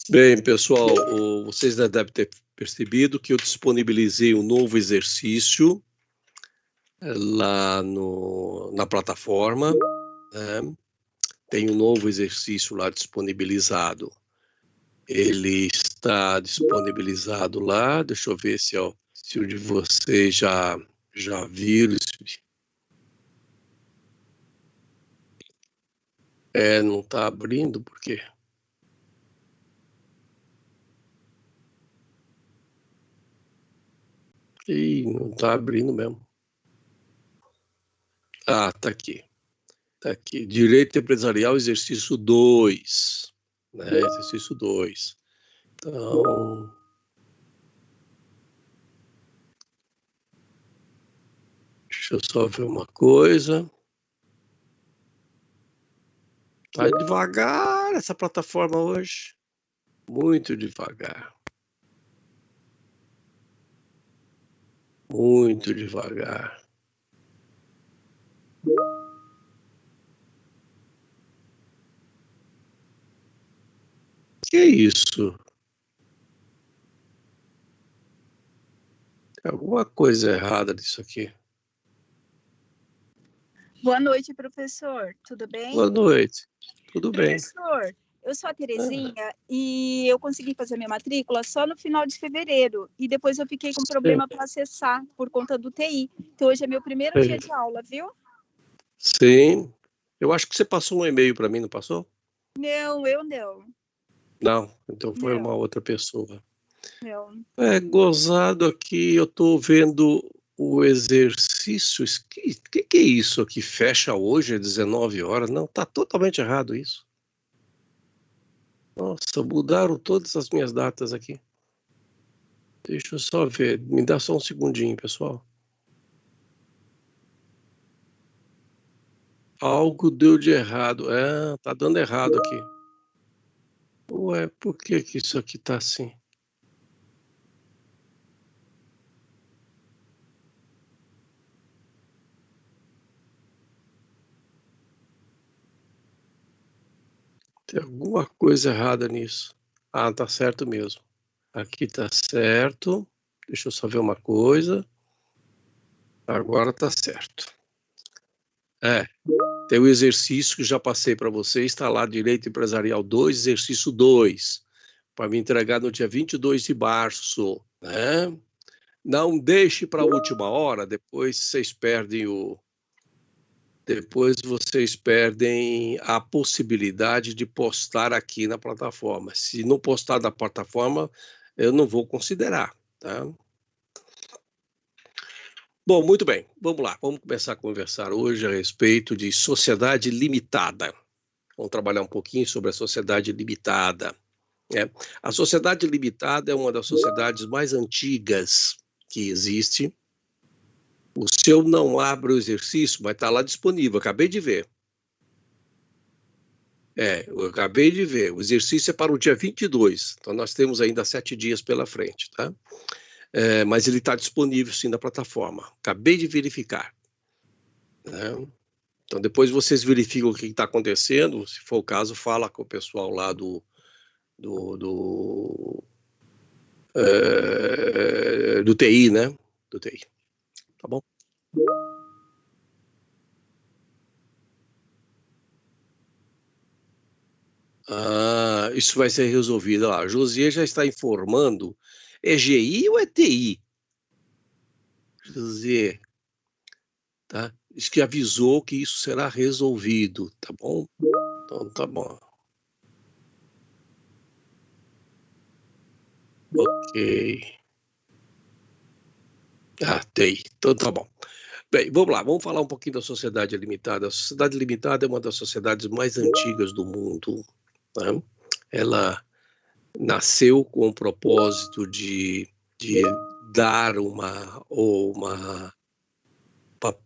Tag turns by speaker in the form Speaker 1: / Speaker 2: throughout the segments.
Speaker 1: Bem, pessoal, vocês já devem ter percebido que eu disponibilizei um novo exercício lá na plataforma, né? Tem um novo exercício lá disponibilizado. Ele está disponibilizado lá, deixa eu ver se o de vocês já viram. Não está abrindo, por quê? Ih, não está abrindo mesmo. Ah, está aqui. Está aqui. Direito Empresarial, exercício 2. Né? Exercício 2. Então, deixa eu só ver uma coisa. Tá devagar essa plataforma hoje. Muito devagar. Muito devagar. Que é isso? Tem alguma coisa errada nisso aqui.
Speaker 2: Boa noite, professor. Tudo bem?
Speaker 1: Boa noite. Tudo bem.
Speaker 2: Professor, eu sou a Terezinha e eu consegui fazer minha matrícula só no final de fevereiro. E depois eu fiquei com problema para acessar por conta do TI. Então hoje é meu primeiro dia de aula, viu?
Speaker 1: Sim. Eu acho que você passou um e-mail para mim, não passou?
Speaker 2: Não, eu não.
Speaker 1: Não, então foi uma outra pessoa.
Speaker 2: Não.
Speaker 1: Gozado aqui, eu estou vendo o exercício. Que é isso aqui? Fecha hoje às 19 horas? Não, está totalmente errado isso. Nossa, mudaram todas as minhas datas aqui. Deixa eu só ver. Me dá só um segundinho, pessoal. Algo deu de errado. Tá dando errado aqui. Ué, por que isso aqui tá assim? Tem alguma coisa errada nisso. Ah, tá certo mesmo. Aqui tá certo. Deixa eu só ver uma coisa. Agora tá certo. Tem o exercício que já passei para vocês, está lá, Direito Empresarial 2, exercício 2, para me entregar no dia 22 de março, né? Não deixe para a última hora, depois vocês perdem a possibilidade de postar aqui na plataforma. Se não postar na plataforma, eu não vou considerar, tá? Bom, muito bem, vamos lá. Vamos começar a conversar hoje a respeito de sociedade limitada. Vamos trabalhar um pouquinho sobre a sociedade limitada. A sociedade limitada é uma das sociedades mais antigas que existe. O seu não abre o exercício, mas está lá disponível, acabei de ver. Eu acabei de ver. O exercício é para o dia 22, então nós temos ainda 7 dias pela frente, tá? Mas ele está disponível sim na plataforma. Acabei de verificar. Né? Então depois vocês verificam o que está acontecendo. Se for o caso, fala com o pessoal lá do TI, né? Do TI. Tá bom? Isso vai ser resolvido. A Josias já está informando. É GI ou é TI? José, tá? Diz que avisou que isso será resolvido, tá bom? Então tá bom. Ok. TI. Então tá bom. Bem, vamos lá, vamos falar um pouquinho da sociedade limitada. A sociedade limitada é uma das sociedades mais antigas do mundo. Né? Ela nasceu com o propósito de dar uma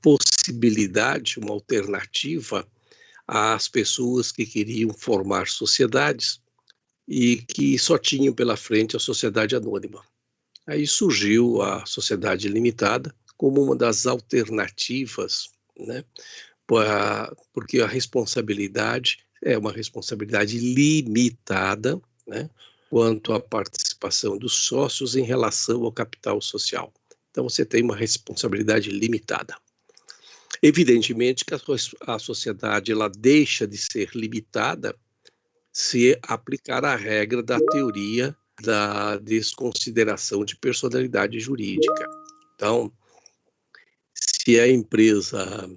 Speaker 1: possibilidade, uma alternativa às pessoas que queriam formar sociedades e que só tinham pela frente a sociedade anônima. Aí surgiu a sociedade limitada como uma das alternativas, né? Porque a responsabilidade é uma responsabilidade limitada, né? quanto à participação dos sócios em relação ao capital social. Então, você tem uma responsabilidade limitada. Evidentemente que a sociedade ela deixa de ser limitada se aplicar a regra da teoria da desconsideração de personalidade jurídica. Então, se a empresa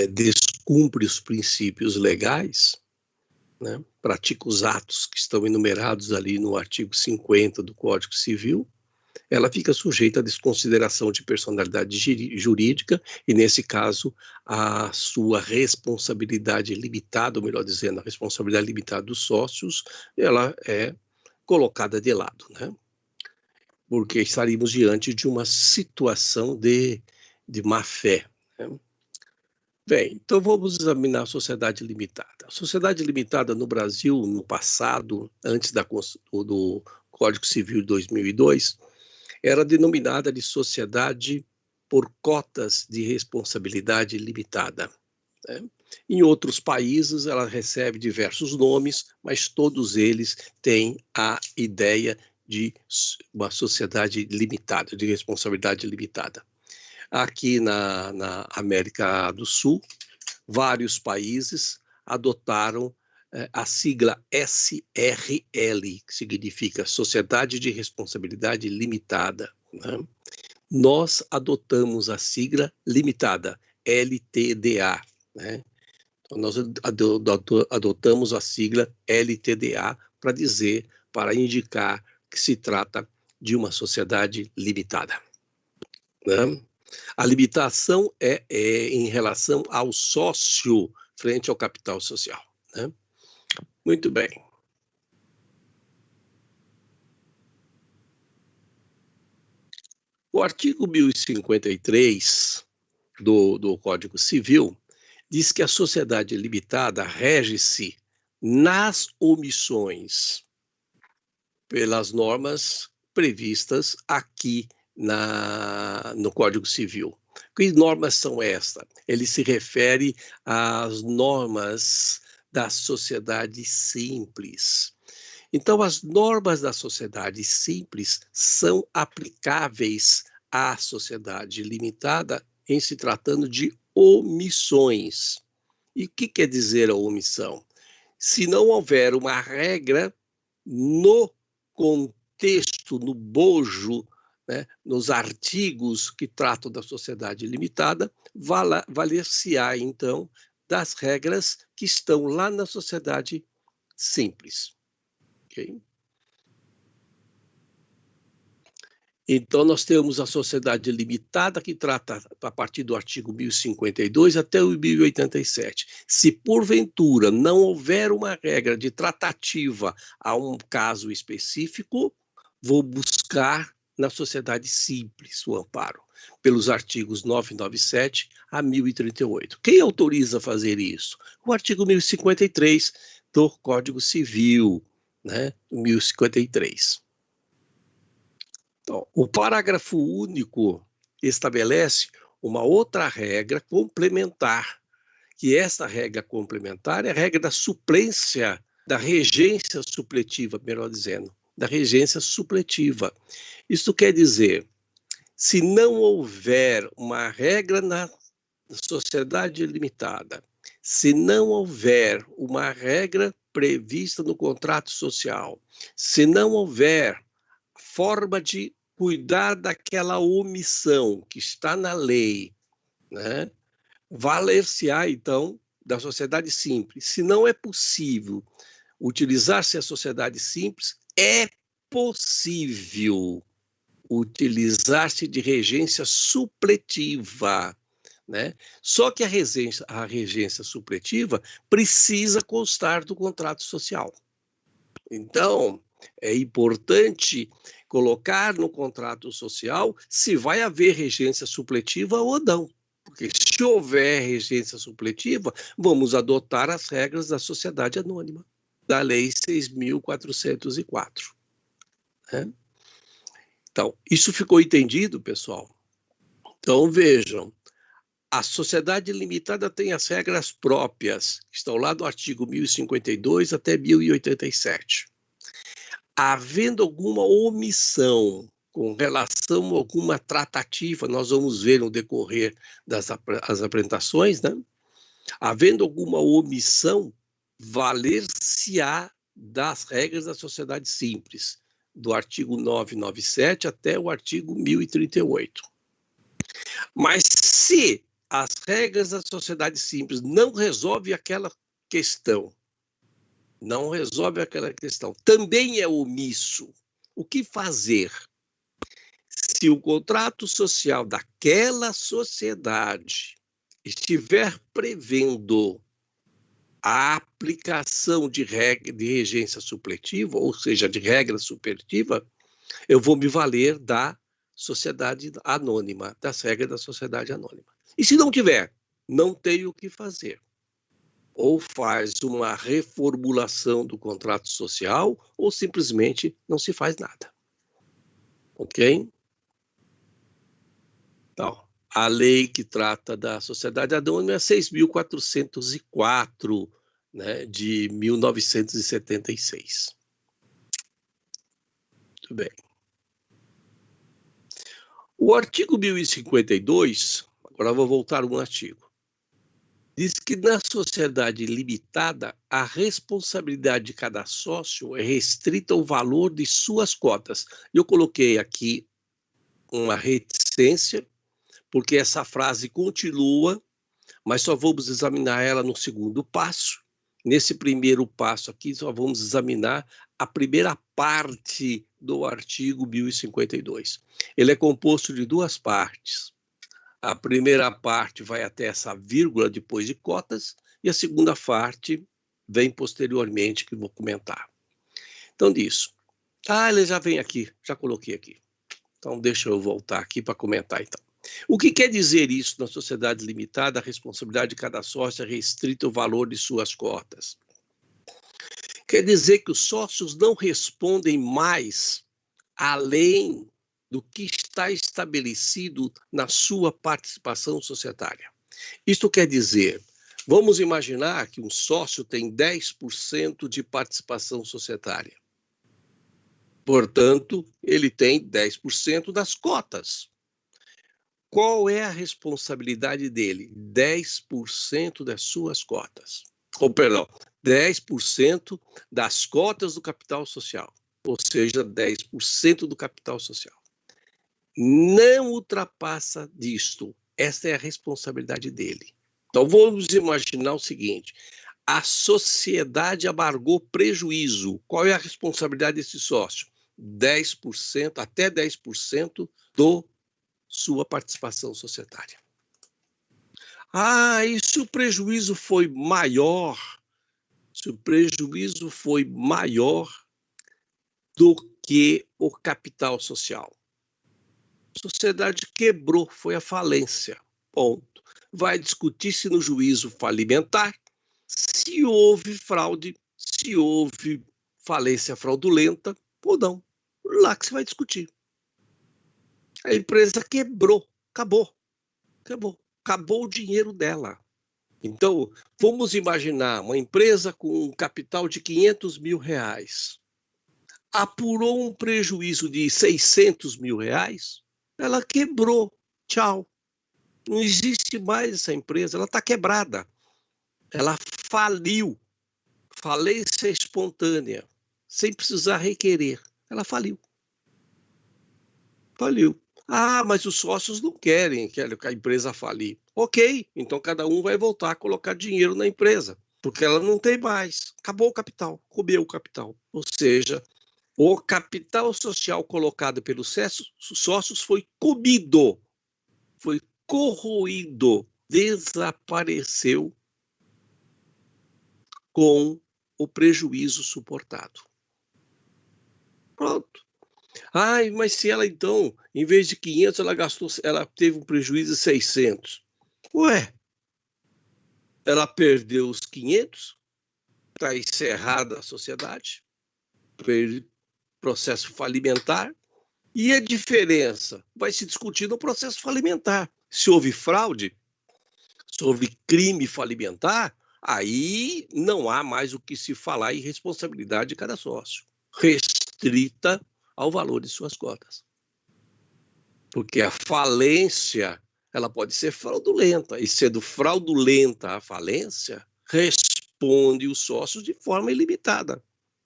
Speaker 1: descumpre os princípios legais, né, pratica os atos que estão enumerados ali no artigo 50 do Código Civil, ela fica sujeita à desconsideração de personalidade jurídica e, nesse caso, a sua responsabilidade limitada, ou melhor dizendo, a responsabilidade limitada dos sócios, ela é colocada de lado, né? Porque estaríamos diante de uma situação de má-fé, né? Bem, então vamos examinar a sociedade limitada. A sociedade limitada no Brasil, no passado, antes do Código Civil de 2002, era denominada de sociedade por cotas de responsabilidade limitada, né? Em outros países, ela recebe diversos nomes, mas todos eles têm a ideia de uma sociedade limitada, de responsabilidade limitada. Aqui na América do Sul, vários países adotaram a sigla SRL, que significa Sociedade de Responsabilidade Limitada, né? Nós adotamos a sigla limitada, LTDA, né? Então, nós adotamos a sigla LTDA para indicar que se trata de uma sociedade limitada, né? A limitação é em relação ao sócio frente ao capital social, né? Muito bem. O artigo 1053 do Código Civil diz que a sociedade limitada rege-se nas omissões pelas normas previstas aqui no Código Civil. Que normas são estas? Ele se refere às normas da sociedade simples. Então, as normas da sociedade simples são aplicáveis à sociedade limitada em se tratando de omissões. E o que quer dizer a omissão? Se não houver uma regra no contexto, no bojo, né, nos artigos que tratam da sociedade limitada, valer-se-á, então, das regras que estão lá na sociedade simples. Okay? Então, nós temos a sociedade limitada, que trata a partir do artigo 1052 até o 1087. Se, porventura, não houver uma regra de tratativa a um caso específico, vou buscar na sociedade simples o amparo, pelos artigos 997 a 1038. Quem autoriza a fazer isso? O artigo 1053 do Código Civil, né? 1053. Então, o parágrafo único estabelece uma outra regra complementar, que essa regra complementar é a regra da suplência, da regência supletiva, melhor dizendo, da regência supletiva. Isso quer dizer, se não houver uma regra na sociedade limitada, se não houver uma regra prevista no contrato social, se não houver forma de cuidar daquela omissão que está na lei, né, valer-se-á, então, da sociedade simples. Se não é possível utilizar-se a sociedade simples, é possível utilizar-se de regência supletiva, né? Só que a regência supletiva precisa constar do contrato social. Então, é importante colocar no contrato social se vai haver regência supletiva ou não. Porque se houver regência supletiva, vamos adotar as regras da sociedade anônima, da Lei 6.404. Né? Então, isso ficou entendido, pessoal? Então, vejam, a sociedade limitada tem as regras próprias, que estão lá do artigo 1052 até 1087. Havendo alguma omissão com relação a alguma tratativa, nós vamos ver no decorrer das apresentações, né? Havendo alguma omissão, valer-se-á das regras da sociedade simples, do artigo 997 até o artigo 1038. Mas se as regras da sociedade simples não resolvem aquela questão, também é omisso, o que fazer? Se o contrato social daquela sociedade estiver prevendo a aplicação de regência supletiva, ou seja, de regra supletiva, eu vou me valer da sociedade anônima, das regras da sociedade anônima. E se não tiver, não tenho o que fazer. Ou faz uma reformulação do contrato social, ou simplesmente não se faz nada. Ok? Então, a lei que trata da sociedade anônima é 6.404, né, de 1976. Muito bem. O artigo 1052, agora eu vou voltar um artigo, diz que na sociedade limitada, a responsabilidade de cada sócio é restrita ao valor de suas cotas. Eu coloquei aqui uma reticência, porque essa frase continua, mas só vamos examinar ela no segundo passo. Nesse primeiro passo aqui, só vamos examinar a primeira parte do artigo 1052. Ele é composto de duas partes. A primeira parte vai até essa vírgula depois de cotas, e a segunda parte vem posteriormente, que vou comentar. Então, diz. Ele já vem aqui, já coloquei aqui. Então, deixa eu voltar aqui para comentar, então. O que quer dizer isso na sociedade limitada? A responsabilidade de cada sócio é restrita ao valor de suas cotas. Quer dizer que os sócios não respondem mais além do que está estabelecido na sua participação societária. Isto quer dizer, vamos imaginar que um sócio tem 10% de participação societária. Portanto, ele tem 10% das cotas. Qual é a responsabilidade dele? 10% das suas cotas. 10% das cotas do capital social. Ou seja, 10% do capital social. Não ultrapassa disto. Essa é a responsabilidade dele. Então, vamos imaginar o seguinte. A sociedade amargou prejuízo. Qual é a responsabilidade desse sócio? 10%, até 10% do sua participação societária. E se o prejuízo foi maior? Se o prejuízo foi maior do que o capital social. A sociedade quebrou, foi à falência. Ponto. Vai discutir-se no juízo falimentar se houve fraude, se houve falência fraudulenta ou não. Lá que se vai discutir. A empresa quebrou, acabou o dinheiro dela. Então, vamos imaginar uma empresa com um capital de 500 mil reais. Apurou um prejuízo de 600 mil reais, ela quebrou, tchau. Não existe mais essa empresa, ela está quebrada. Ela faliu, falência espontânea, sem precisar requerer. Ela faliu. Mas os sócios não querem que a empresa falir. Ok, então cada um vai voltar a colocar dinheiro na empresa, porque ela não tem mais. Acabou o capital, comeu o capital. Ou seja, o capital social colocado pelos sócios foi comido, foi corroído, desapareceu com o prejuízo suportado. Pronto. Mas se ela, então, em vez de 500, ela teve um prejuízo de 600. Ela perdeu os 500, está encerrada a sociedade, processo falimentar, e a diferença vai se discutir no processo falimentar. Se houve fraude, sobre crime falimentar, aí não há mais o que se falar em responsabilidade de cada sócio, restrita ao valor de suas cotas. Porque a falência, ela pode ser fraudulenta, e sendo fraudulenta a falência, responde os sócios de forma ilimitada.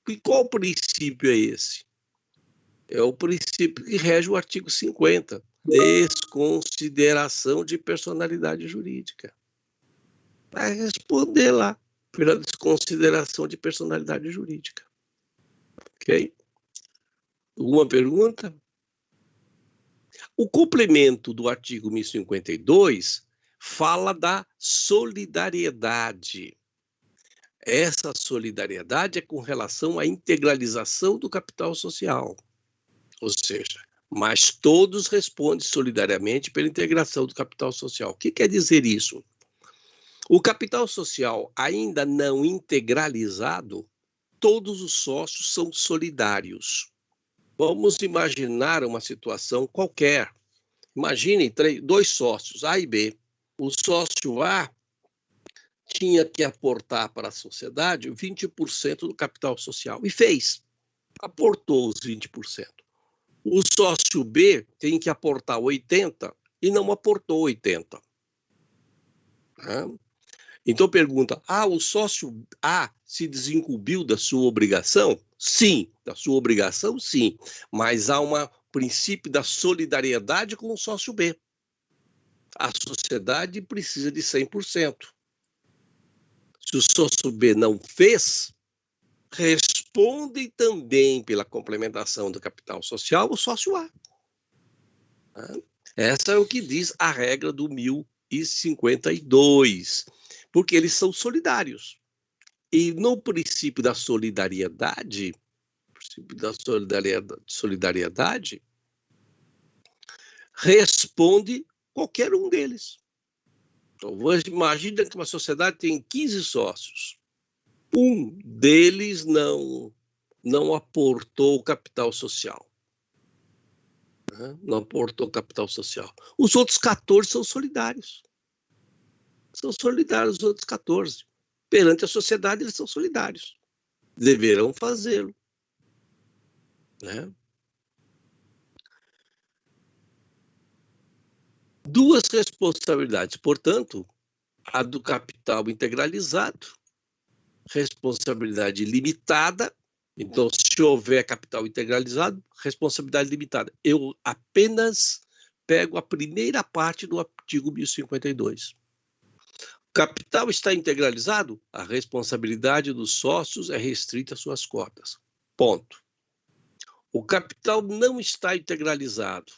Speaker 1: E qual princípio é esse? É o princípio que rege o artigo 50, desconsideração de personalidade jurídica. Vai responder lá pela desconsideração de personalidade jurídica. Ok? Alguma pergunta? O complemento do artigo 1052 fala da solidariedade. Essa solidariedade é com relação à integralização do capital social. Ou seja, mas todos respondem solidariamente pela integração do capital social. O que quer dizer isso? O capital social ainda não integralizado, todos os sócios são solidários. Vamos imaginar uma situação qualquer. Imaginem dois sócios, A e B. O sócio A tinha que aportar para a sociedade 20% do capital social e fez. Aportou os 20%. O sócio B tem que aportar 80% e não aportou 80%. Então pergunta, o sócio A se desincumbiu da sua obrigação? Sim, da sua obrigação, sim. Mas há um princípio da solidariedade com o sócio B. A sociedade precisa de 100%. Se o sócio B não fez, responde também pela complementação do capital social o sócio A. Essa é o que diz a regra do 1052, porque eles são solidários. E no princípio da solidariedade, responde qualquer um deles. Então, imagina que uma sociedade tem 15 sócios. Um deles não aportou o capital social. Não aportou capital social. Os outros 14 são solidários. São solidários os outros 14. Perante a sociedade, eles são solidários. Deverão fazê-lo. Né? Duas responsabilidades, portanto, a do capital integralizado, responsabilidade limitada. Então, se houver capital integralizado, responsabilidade limitada. Eu apenas pego a primeira parte do artigo 1052. O capital está integralizado, a responsabilidade dos sócios é restrita às suas cotas. Ponto. O capital não está integralizado,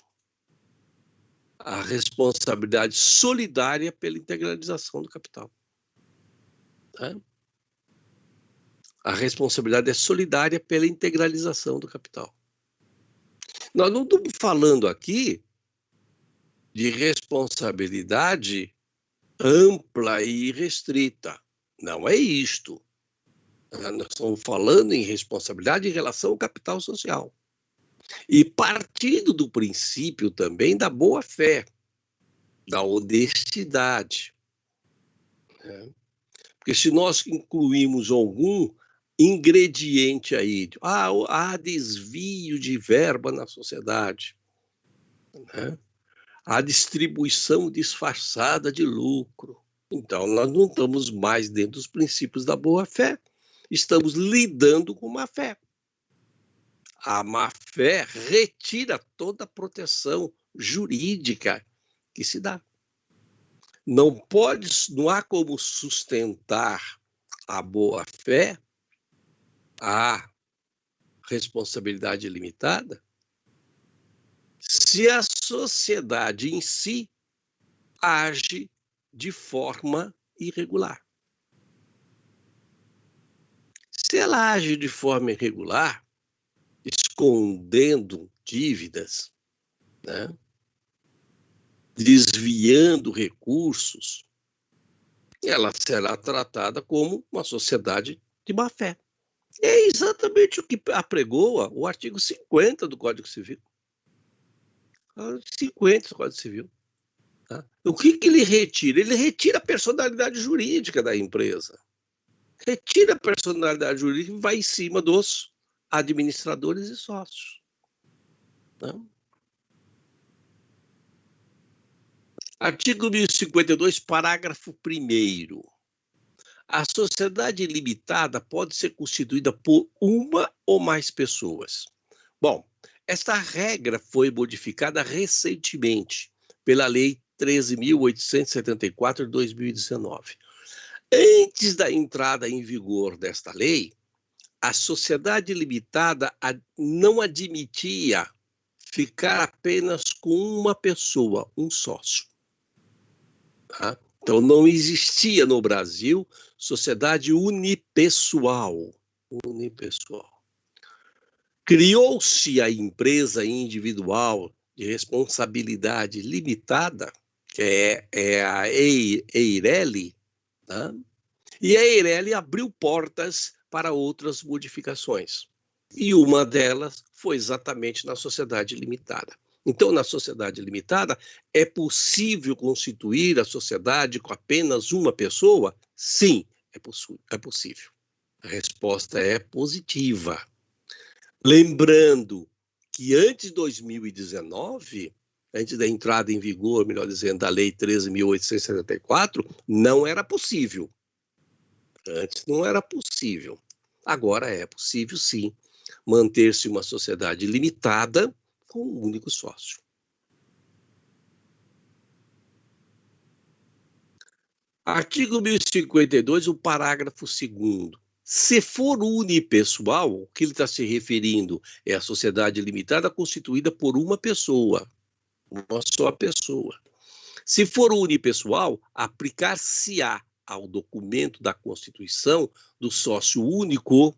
Speaker 1: a responsabilidade solidária pela integralização do capital. Tá? A responsabilidade é solidária pela integralização do capital. Nós não estamos falando aqui de responsabilidade ampla e restrita. Não é isto. Nós estamos falando em responsabilidade em relação ao capital social. E partindo do princípio também da boa-fé, da honestidade. Porque se nós incluímos algum ingrediente aí, há desvio de verba na sociedade, né? Há distribuição disfarçada de lucro. Então, nós não estamos mais dentro dos princípios da boa-fé, estamos lidando com má-fé. A má-fé retira toda a proteção jurídica que se dá. Não há como sustentar a boa-fé, a responsabilidade limitada, se a sociedade em si age de forma irregular. Se ela age de forma irregular, escondendo dívidas, né? Desviando recursos, ela será tratada como uma sociedade de má-fé. É exatamente o que apregoa o artigo 50 do Código Civil. 50 do Código Civil. Tá? O que ele retira? Ele retira a personalidade jurídica da empresa. Retira a personalidade jurídica e vai em cima dos administradores e sócios. Tá? Artigo 1052, parágrafo 1º. A sociedade limitada pode ser constituída por uma ou mais pessoas. Bom, esta regra foi modificada recentemente pela Lei 13.874 de 2019. Antes da entrada em vigor desta lei, a sociedade limitada não admitia ficar apenas com uma pessoa, um sócio. Tá? Então, não existia no Brasil sociedade unipessoal. Criou-se a empresa individual de responsabilidade limitada, que é a EIRELI, tá? E a EIRELI abriu portas para outras modificações. E uma delas foi exatamente na sociedade limitada. Então, na sociedade limitada, é possível constituir a sociedade com apenas uma pessoa? Sim, é possível. A resposta é positiva. Lembrando que antes de 2019, antes da entrada em vigor, melhor dizendo, da Lei 13.874, não era possível. Antes não era possível. Agora é possível, sim, manter-se uma sociedade limitada com um único sócio. Artigo 1052, o parágrafo 2º. Se for unipessoal, o que ele está se referindo é a sociedade limitada constituída por uma pessoa, uma só pessoa. Se for unipessoal, aplicar-se-á ao documento da Constituição do sócio único.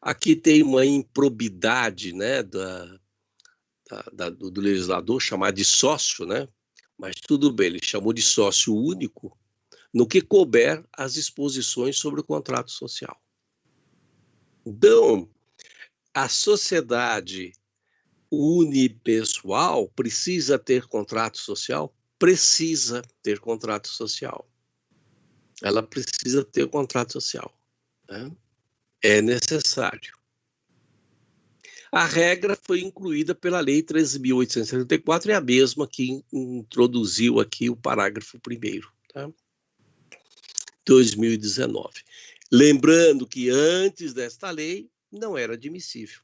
Speaker 1: Aqui tem uma improbidade, né, do legislador chamar de sócio, né? Mas tudo bem, ele chamou de sócio único no que couber as disposições sobre o contrato social. Então, a sociedade unipessoal precisa ter contrato social? Precisa ter contrato social. Ela precisa ter contrato social, né? É necessário. A regra foi incluída pela Lei 13.874, é a mesma que introduziu aqui o parágrafo 1º, tá? 2019. Lembrando que antes desta lei não era admissível.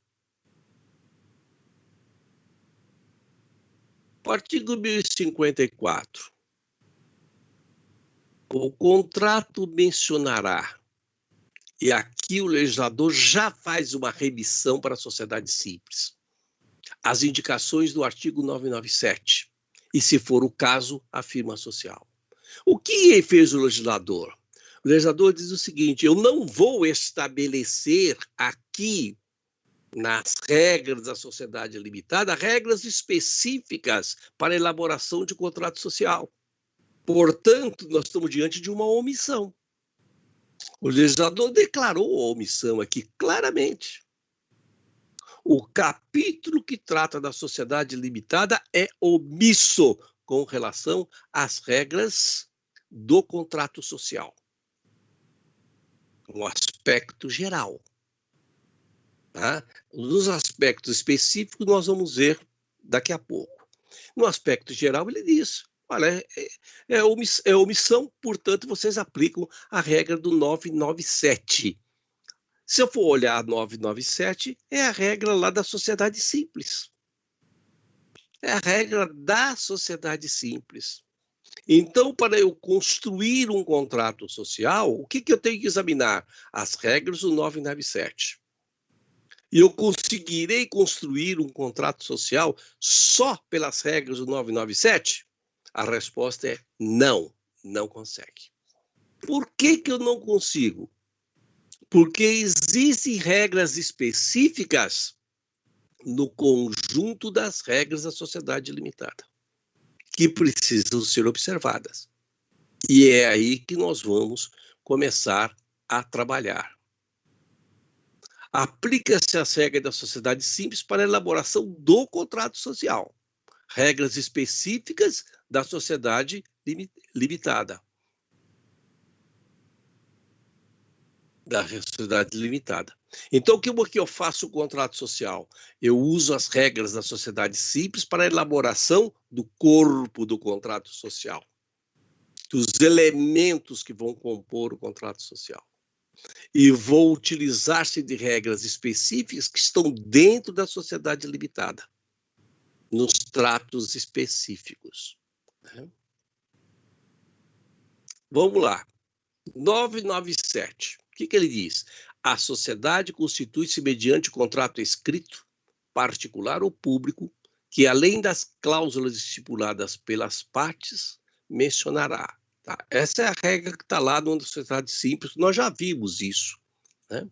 Speaker 1: O artigo 1054. O contrato mencionará, e aqui o legislador já faz uma remissão para a sociedade simples, as indicações do artigo 997, e, se for o caso, a firma social. O que fez o legislador? O legislador diz o seguinte: eu não vou estabelecer aqui, nas regras da sociedade limitada, regras específicas para a elaboração de contrato social. Portanto, nós estamos diante de uma omissão. O legislador declarou a omissão aqui claramente. O capítulo que trata da sociedade limitada é omisso com relação às regras do contrato social, no aspecto geral. Tá? Nos aspectos específicos, nós vamos ver daqui a pouco. No aspecto geral, ele diz: olha, é omissão, portanto, vocês aplicam a regra do 997. Se eu for olhar a 997, é a regra lá da sociedade simples. É a regra da sociedade simples. Então, para eu construir um contrato social, o que eu tenho que examinar? As regras do 997. E eu conseguirei construir um contrato social só pelas regras do 997? A resposta é não, não consegue. Por que eu não consigo? Porque existem regras específicas no conjunto das regras da sociedade limitada, que precisam ser observadas. E é aí que nós vamos começar a trabalhar. Aplica-se as regras da sociedade simples para a elaboração do contrato social. regras específicas da sociedade limitada. Da sociedade limitada. Então, como que eu faço o contrato social? Eu uso as regras da sociedade simples para a elaboração do corpo do contrato social, dos elementos que vão compor o contrato social. E vou utilizar-se de regras específicas que estão dentro da sociedade limitada, nos tratos específicos. Vamos lá. 997. O que ele diz? A sociedade constitui-se mediante contrato escrito, particular ou público, que, além das cláusulas estipuladas pelas partes, mencionará. Tá? Essa é a regra que está lá no sociedade simples, nós já vimos isso. Né?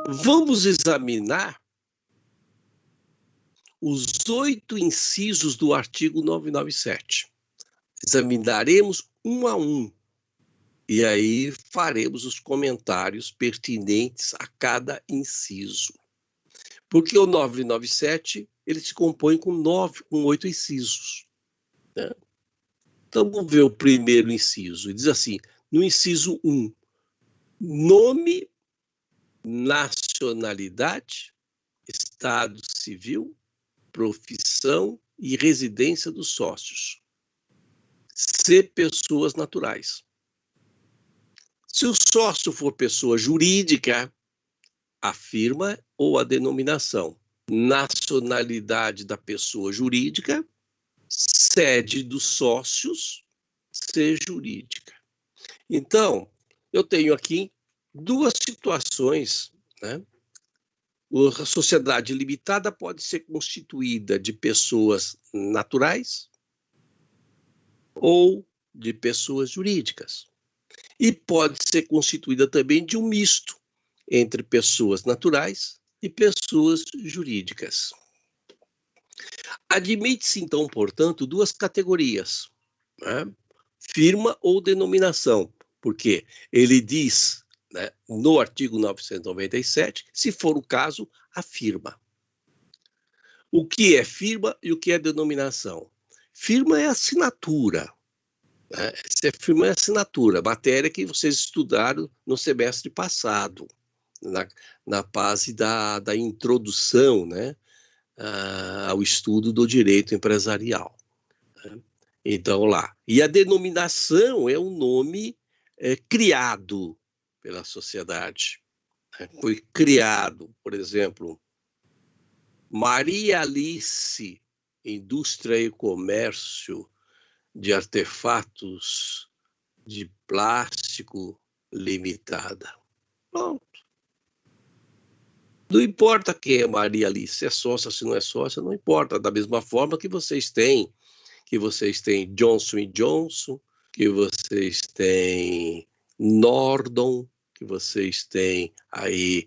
Speaker 1: Vamos examinar os 8 incisos do artigo 997. Examinaremos um a um. E aí faremos os comentários pertinentes a cada inciso. Porque o 997, ele se compõe com 8 incisos. Né? Então, vamos ver o primeiro inciso. Ele diz assim, no inciso 1, nome, nacionalidade, estado civil, profissão e residência dos sócios. Ser pessoas naturais. Se o sócio for pessoa jurídica, a firma ou a denominação. Nacionalidade da pessoa jurídica, sede dos sócios, ser jurídica. Então, eu tenho aqui 2 situações, né? A sociedade limitada pode ser constituída de pessoas naturais ou de pessoas jurídicas. E pode ser constituída também de um misto entre pessoas naturais e pessoas jurídicas. Admite-se, então, portanto, 2 categorias, né? Firma ou denominação, porque ele diz, né, no artigo 997, se for o caso, a firma. O que é firma e o que é denominação? Firma é assinatura. Essa firma é assinatura, matéria que vocês estudaram no semestre passado, na fase da introdução, né, ao estudo do direito empresarial. Né? Então, lá. E a denominação é um nome criado pela sociedade. Né? Foi criado, por exemplo, Maria Alice, Indústria e Comércio de Artefatos de Plástico Limitada. Pronto. Não importa quem é Maria Alice, se é sócia, se não é sócia, não importa. Da mesma forma que vocês têm Johnson & Johnson, que vocês têm Nordon, que vocês têm aí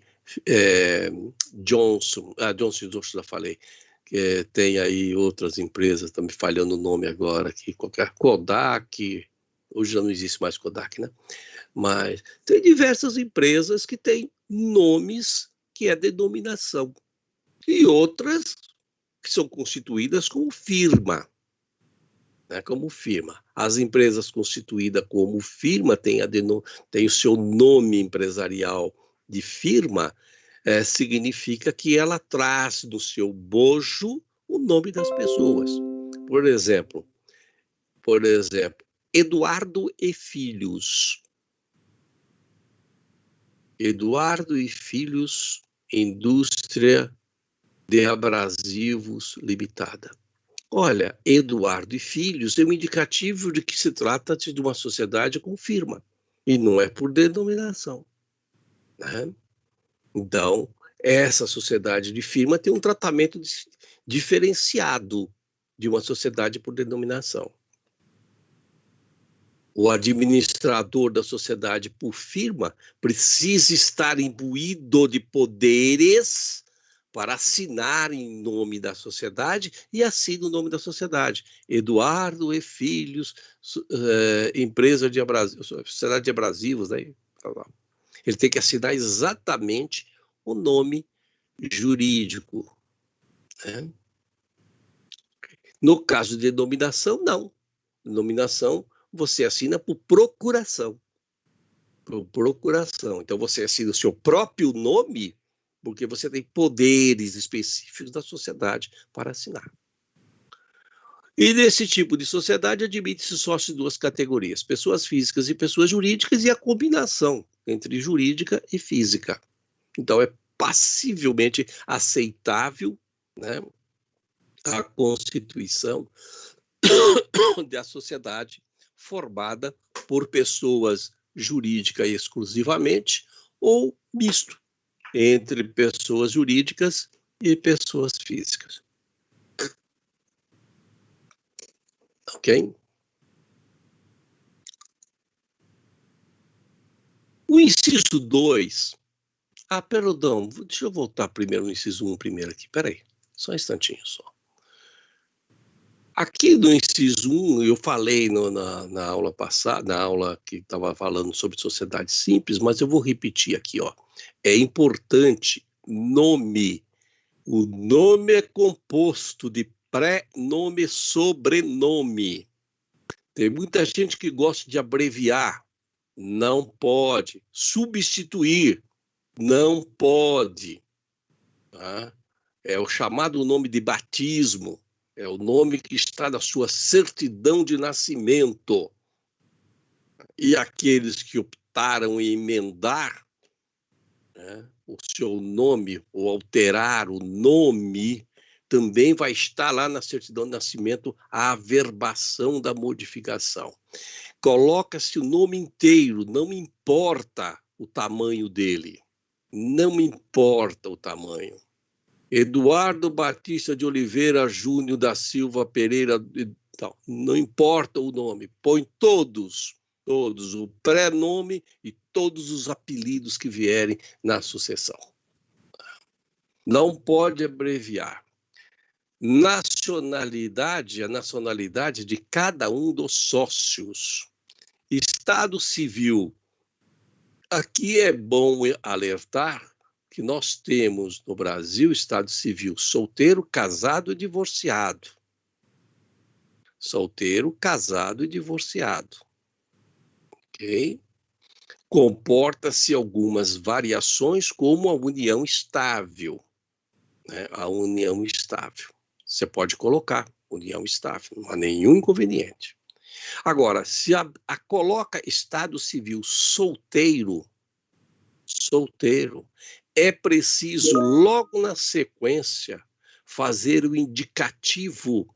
Speaker 1: Johnson & Johnson já falei, que tem aí outras empresas, estão me falhando o nome agora aqui, qualquer Kodak, hoje já não existe mais Kodak, né? Mas tem diversas empresas que têm nomes que é denominação, e outras que são constituídas como firma. Né, como firma. As empresas constituídas como firma têm o seu nome empresarial de firma, significa que ela traz no seu bojo o nome das pessoas. Por exemplo, Eduardo e Filhos. Eduardo e Filhos, Indústria de Abrasivos Limitada. Olha, Eduardo e Filhos é um indicativo de que se trata de uma sociedade com firma, e não é por denominação. Né? Então, essa sociedade de firma tem um tratamento diferenciado de uma sociedade por denominação. O administrador da sociedade por firma precisa estar imbuído de poderes para assinar em nome da sociedade e assina o nome da sociedade. Eduardo e Filhos, empresa de abrasivos, sociedade de abrasivos, né? Ele tem que assinar exatamente o nome jurídico. Né? No caso de denominação, não. Denominação, você assina por procuração. Por procuração. Então, você assina o seu próprio nome, porque você tem poderes específicos da sociedade para assinar. E nesse tipo de sociedade admite-se sócio de duas categorias, pessoas físicas e pessoas jurídicas, e a combinação entre jurídica e física. Então, é passivelmente aceitável, né, a constituição da sociedade formada por pessoas jurídicas exclusivamente ou misto entre pessoas jurídicas e pessoas físicas. Ok? O inciso 2... perdão, deixa eu voltar primeiro no inciso 1 primeiro aqui. Peraí, só um instantinho só. Aqui no inciso 1, eu falei na aula passada, na aula que estava falando sobre sociedade simples, mas eu vou repetir aqui, ó. É importante nome. O nome é composto de pré-nome e sobrenome. Tem muita gente que gosta de abreviar. Não pode. Substituir. Não pode. Tá? É o chamado nome de batismo. É o nome que está na sua certidão de nascimento. E aqueles que optaram em emendar, né, o seu nome, ou alterar o nome, também vai estar lá na certidão de nascimento a averbação da modificação. Coloca-se o nome inteiro, não importa o tamanho dele. Não importa o tamanho. Eduardo Batista de Oliveira Júnior da Silva Pereira, não importa o nome, põe todos, o pré-nome e todos os apelidos que vierem na sucessão. Não pode abreviar. Nacionalidade, a nacionalidade de cada um dos sócios. Estado civil. Aqui é bom alertar que nós temos no Brasil estado civil solteiro, casado e divorciado. Solteiro, casado e divorciado. Ok? Comporta-se algumas variações, como a união estável. Né? A união estável. Você pode colocar união estável, não há nenhum inconveniente. Agora, se coloca estado civil solteiro, é preciso, logo na sequência, fazer o indicativo.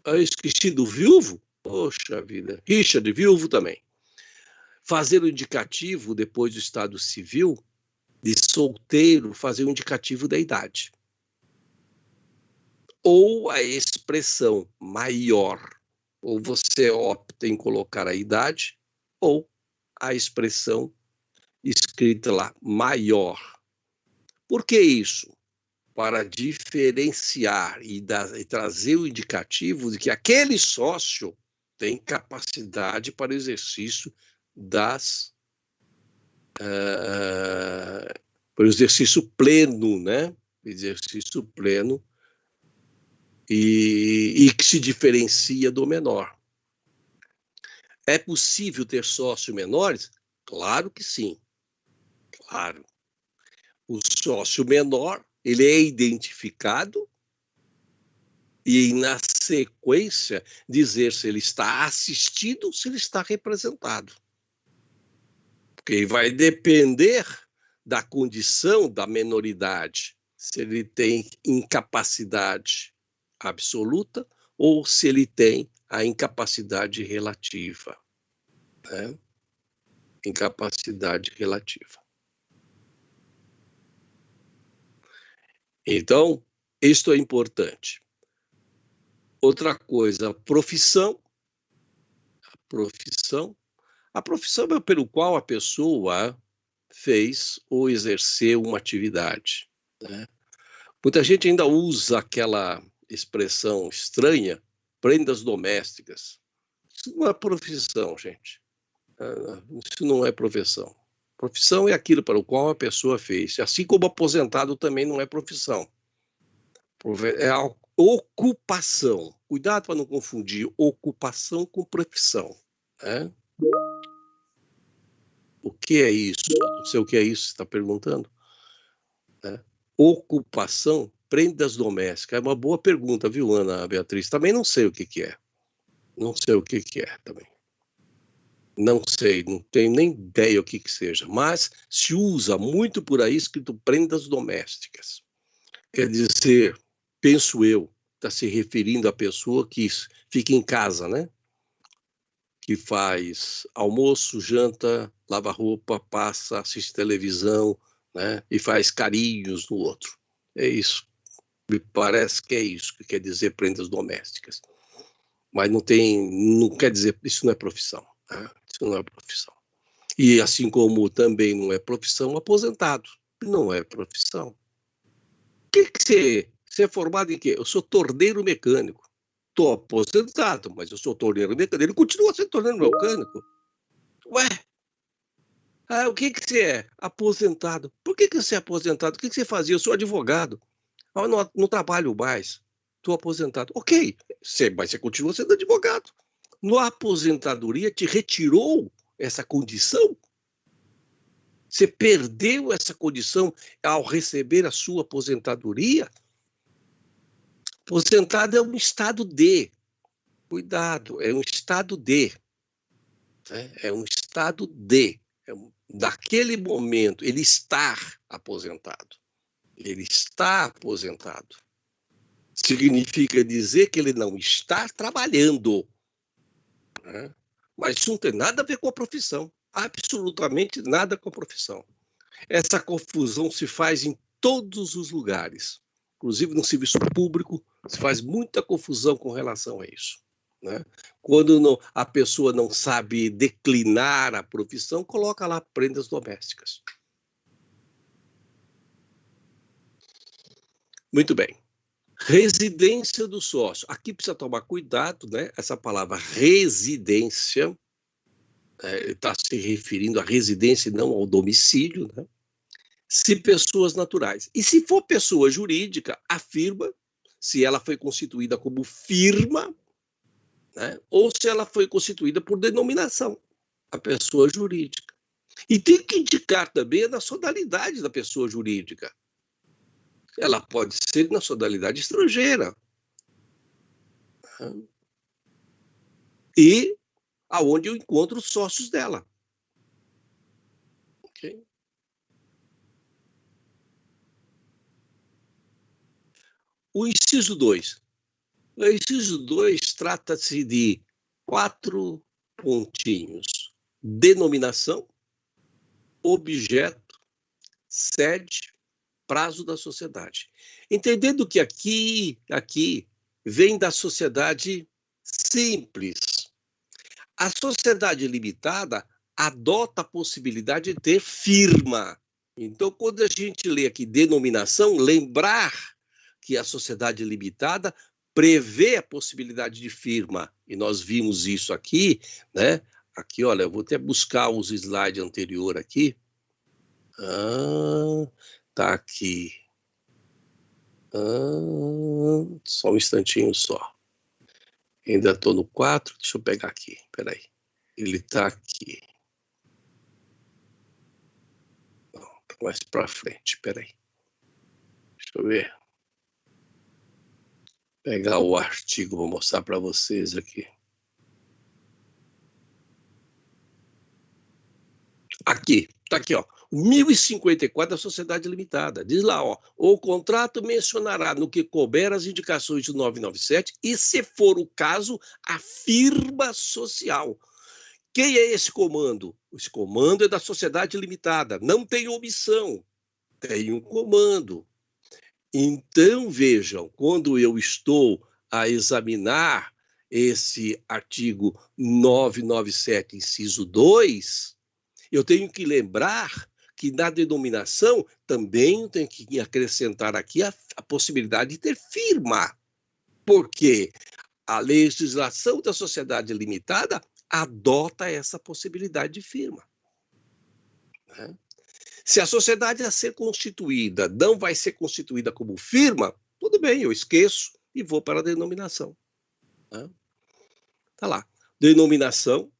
Speaker 1: Eu esqueci do viúvo? Poxa vida. Richard, viúvo também. Fazer o indicativo, depois do estado civil, de solteiro, fazer o indicativo da idade. Ou a expressão maior. Ou você opta em colocar a idade, ou a expressão escrita lá, maior. Por que isso? Para diferenciar e trazer o indicativo de que aquele sócio tem capacidade para o exercício para o exercício pleno, né? Exercício pleno e que se diferencia do menor. É possível ter sócios menores? Claro que sim. Claro. O sócio menor, ele é identificado e, na sequência, dizer se ele está assistido ou se ele está representado. Porque vai depender da condição da menoridade, se ele tem incapacidade absoluta ou se ele tem a incapacidade relativa. Né? Incapacidade relativa. Então, isto é importante. Outra coisa, a profissão é pelo qual a pessoa fez ou exerceu uma atividade. Né? Muita gente ainda usa aquela expressão estranha, prendas domésticas. Isso não é profissão, gente. Isso não é profissão. Profissão é aquilo para o qual a pessoa fez. Assim como aposentado também não é profissão. É a ocupação. Cuidado para não confundir ocupação com profissão. Né? O que é isso? Não sei o que é isso, você está perguntando. Né? Ocupação, prendas domésticas. É uma boa pergunta, viu, Ana Beatriz? Também não sei o que é. Não sei o que é também. Não sei, não tenho nem ideia o que seja. Mas se usa muito por aí escrito prendas domésticas. Quer dizer, penso eu, está se referindo à pessoa que fica em casa, né? Que faz almoço, janta, lava roupa, passa, assiste televisão, né? E faz carinhos no outro. É isso. Me parece que é isso que quer dizer prendas domésticas. Mas não quer dizer, isso não é profissão. Né? Isso não é profissão. E assim como também não é profissão, aposentado. Não é profissão. O que você é formado em quê? Eu sou torneiro mecânico. Estou aposentado, mas eu sou torneiro mecânico. Ele continua sendo torneiro mecânico. Ué, o que você é? Aposentado. Por que você é aposentado? O que você fazia? Eu sou advogado. Eu não trabalho mais. Estou aposentado. Ok, mas você continua sendo advogado. A aposentadoria te retirou essa condição? Você perdeu essa condição ao receber a sua aposentadoria? Aposentado é um estado de. Cuidado, é um estado de. Né? É um estado de. Daquele momento, ele está aposentado. Ele está aposentado. Significa dizer que ele não está trabalhando. Né? Mas isso não tem nada a ver com a profissão. Absolutamente nada com a profissão. Essa confusão se faz em todos os lugares. Inclusive no serviço público, se faz muita confusão com relação a isso. Né? Quando a pessoa não sabe declinar a profissão, coloca lá prendas domésticas. Muito bem. Residência do sócio. Aqui precisa tomar cuidado, né? Essa palavra residência está se referindo à residência e não ao domicílio, né? Se pessoas naturais. E se for pessoa jurídica, a firma, se ela foi constituída como firma, né? Ou se ela foi constituída por denominação, a pessoa jurídica. E tem que indicar também a nacionalidade da pessoa jurídica. Ela pode ser nacionalidade estrangeira. E aonde eu encontro os sócios dela. Ok? O inciso 2. O inciso 2 trata-se de 4 pontinhos. Denominação, objeto, sede, prazo da sociedade. Entendendo que aqui vem da sociedade simples. A sociedade limitada adota a possibilidade de ter firma. Então, quando a gente lê aqui denominação, lembrar que a sociedade limitada prevê a possibilidade de firma. E nós vimos isso aqui, né? Aqui, olha, eu vou até buscar os slides anteriores aqui. Tá aqui. Só um instantinho só. Ainda estou no 4, deixa eu pegar aqui, peraí. Ele está aqui. Não, tá mais para frente, peraí. Deixa eu ver. Pegar o artigo, vou mostrar para vocês aqui. Aqui, tá aqui, ó. 1054 da Sociedade Limitada. Diz lá, ó, o contrato mencionará no que couber as indicações do 997 e, se for o caso, a firma social. Quem é esse comando? Esse comando é da Sociedade Limitada. Não tem omissão, tem um comando. Então, vejam, quando eu estou a examinar esse artigo 997, inciso 2, eu tenho que lembrar que na denominação também tem que acrescentar aqui a possibilidade de ter firma, porque a legislação da sociedade limitada adota essa possibilidade de firma. Né? Se a sociedade a ser constituída não vai ser constituída como firma, tudo bem, eu esqueço e vou para a denominação. Né? Tá lá. Denominação,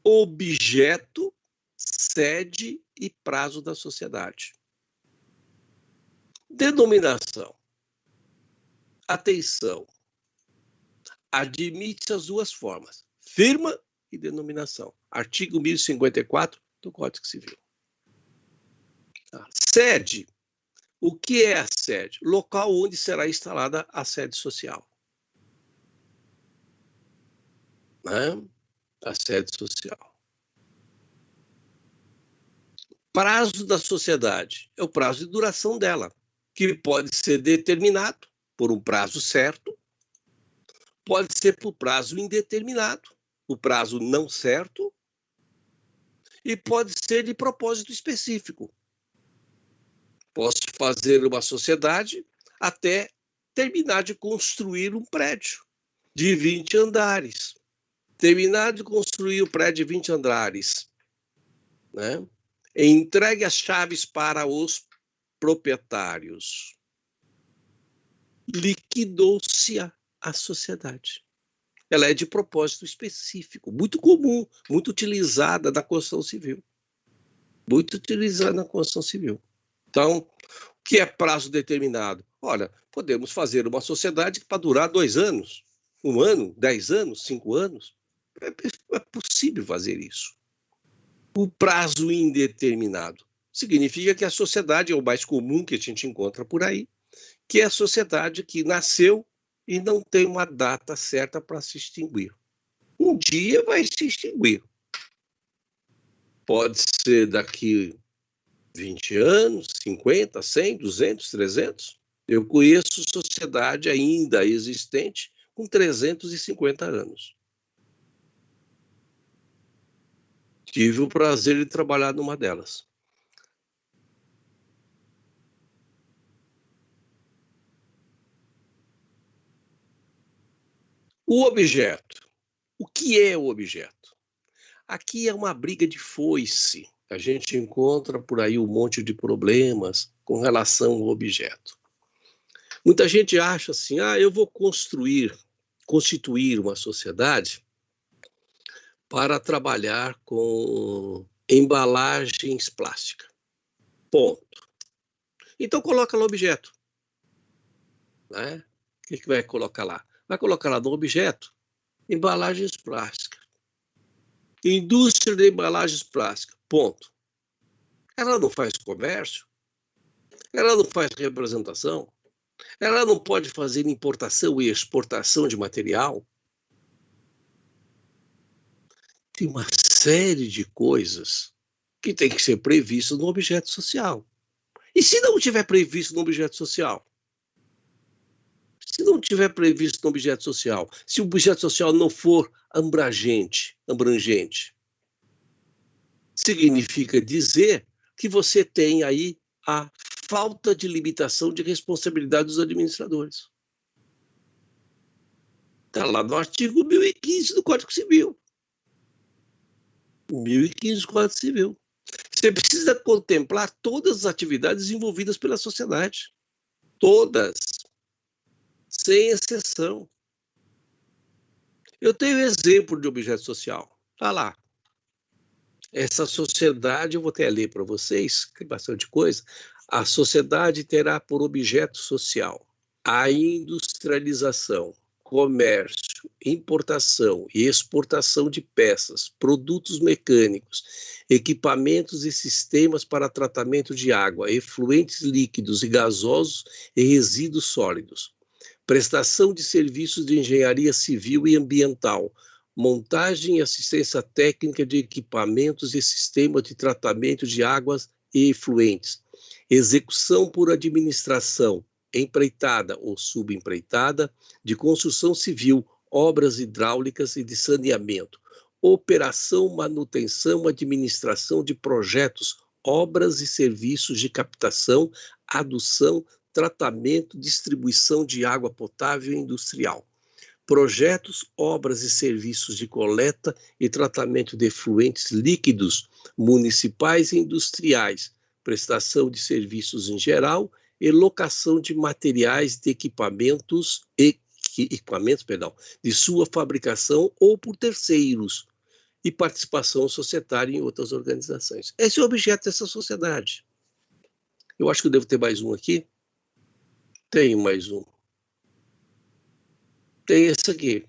Speaker 1: objeto, sede e prazo da sociedade. Denominação. Atenção. Admite as duas formas, firma e denominação. Artigo 1054 do Código Civil. Sede. O que é a sede? Local onde será instalada a sede social. Né? A sede social. Prazo da sociedade é o prazo de duração dela, que pode ser determinado por um prazo certo, pode ser por prazo indeterminado, o prazo não certo, e pode ser de propósito específico. Posso fazer uma sociedade até terminar de construir um prédio de 20 andares. Terminar de construir o prédio de 20 andares, né? Entregue as chaves para os proprietários. Liquidou-se a sociedade. Ela é de propósito específico, muito comum, muito utilizada na construção civil. Muito utilizada na construção civil. Então, o que é prazo determinado? Olha, podemos fazer uma sociedade para durar 2 anos, 1 ano, 10 anos, 5 anos. É possível fazer isso. O prazo indeterminado significa que a sociedade é o mais comum que a gente encontra por aí, que é a sociedade que nasceu e não tem uma data certa para se extinguir. Um dia vai se extinguir. Pode ser daqui 20 anos, 50, 100, 200, 300. Eu conheço sociedade ainda existente com 350 anos. Tive o prazer de trabalhar numa delas. O objeto. O que é o objeto? Aqui é uma briga de foice. A gente encontra por aí um monte de problemas com relação ao objeto. Muita gente acha assim, eu vou constituir uma sociedade para trabalhar com embalagens plásticas. Ponto. Então coloca lá o objeto. Né? O que vai colocar lá? Vai colocar lá no objeto embalagens plásticas. Indústria de embalagens plásticas. Ponto. Ela não faz comércio, ela não faz representação, ela não pode fazer importação e exportação de material. Tem uma série de coisas que tem que ser previsto no objeto social. E se não tiver previsto no objeto social? Se não tiver previsto no objeto social, se o objeto social não for abrangente, significa dizer que você tem aí a falta de limitação de responsabilidade dos administradores. Está lá no artigo 1015 do Código Civil. 1015 do Código Civil. Você precisa contemplar todas as atividades envolvidas pela sociedade. Todas. Sem exceção. Eu tenho exemplo de objeto social. Está lá. Essa sociedade, eu vou até ler para vocês, que tem bastante coisa. A sociedade terá por objeto social a industrialização, comércio, importação e exportação de peças, produtos mecânicos, equipamentos e sistemas para tratamento de água, efluentes líquidos e gasosos e resíduos sólidos, prestação de serviços de engenharia civil e ambiental, montagem e assistência técnica de equipamentos e sistemas de tratamento de águas e efluentes, execução por administração, empreitada ou subempreitada, de construção civil, obras hidráulicas e de saneamento, operação, manutenção, administração de projetos, obras e serviços de captação, adução, tratamento, distribuição de água potável e industrial. Projetos, obras e serviços de coleta e tratamento de efluentes líquidos municipais e industriais, prestação de serviços em geral e locação de materiais de equipamentos e equipamentos, perdão, de sua fabricação ou por terceiros, e participação societária em outras organizações. Esse é o objeto dessa sociedade. Eu acho que eu devo ter mais um aqui. Tenho mais um. Tem esse aqui.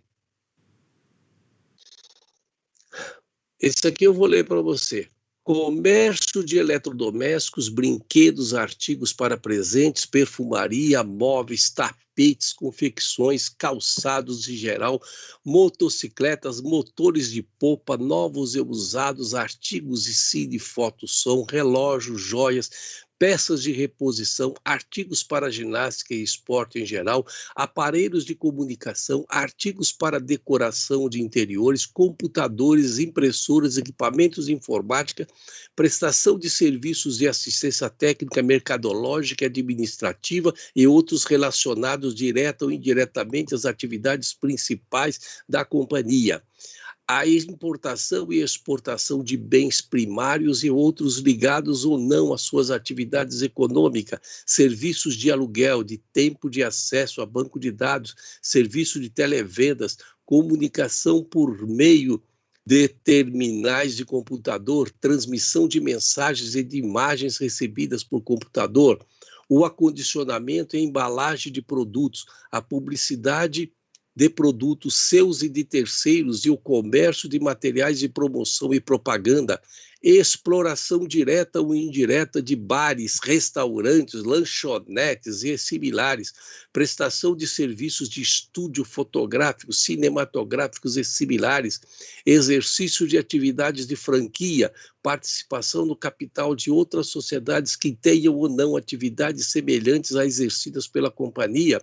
Speaker 1: Esse aqui eu vou ler para você. Comércio de eletrodomésticos, brinquedos, artigos para presentes, perfumaria, móveis, tapetes, confecções, calçados em geral, motocicletas, motores de polpa, novos e usados, artigos de cine, foto, som, relógios, joias, peças de reposição, artigos para ginástica e esporte em geral, aparelhos de comunicação, artigos para decoração de interiores, computadores, impressoras, equipamentos de informática, prestação de serviços de assistência técnica, mercadológica, administrativa e outros relacionados direta ou indiretamente às atividades principais da companhia. A importação e exportação de bens primários e outros ligados ou não às suas atividades econômicas, serviços de aluguel, de tempo de acesso a banco de dados, serviço de televendas, comunicação por meio de terminais de computador, transmissão de mensagens e de imagens recebidas por computador, o acondicionamento e embalagem de produtos, a publicidade de produtos seus e de terceiros e o comércio de materiais de promoção e propaganda, exploração direta ou indireta de bares, restaurantes, lanchonetes e similares, prestação de serviços de estúdio fotográfico, cinematográficos e similares, exercício de atividades de franquia, participação no capital de outras sociedades que tenham ou não atividades semelhantes a exercidas pela companhia,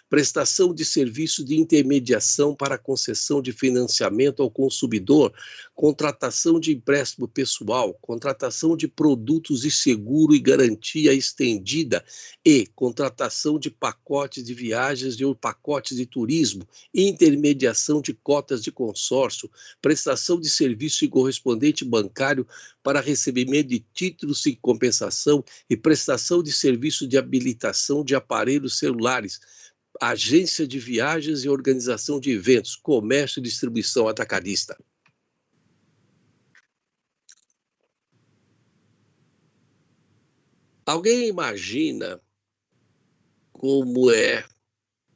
Speaker 1: prestação de serviço de intermediação para concessão de financiamento ao consumidor, contratação de empréstimo pessoal, contratação de produtos de seguro e garantia estendida e contratação de pacotes de viagens ou pacotes de turismo, intermediação de cotas de consórcio, prestação de serviço e correspondente bancário para recebimento de títulos de compensação e prestação de serviço de habilitação de aparelhos celulares, agência de viagens e organização de eventos, comércio e distribuição atacadista. Alguém imagina como é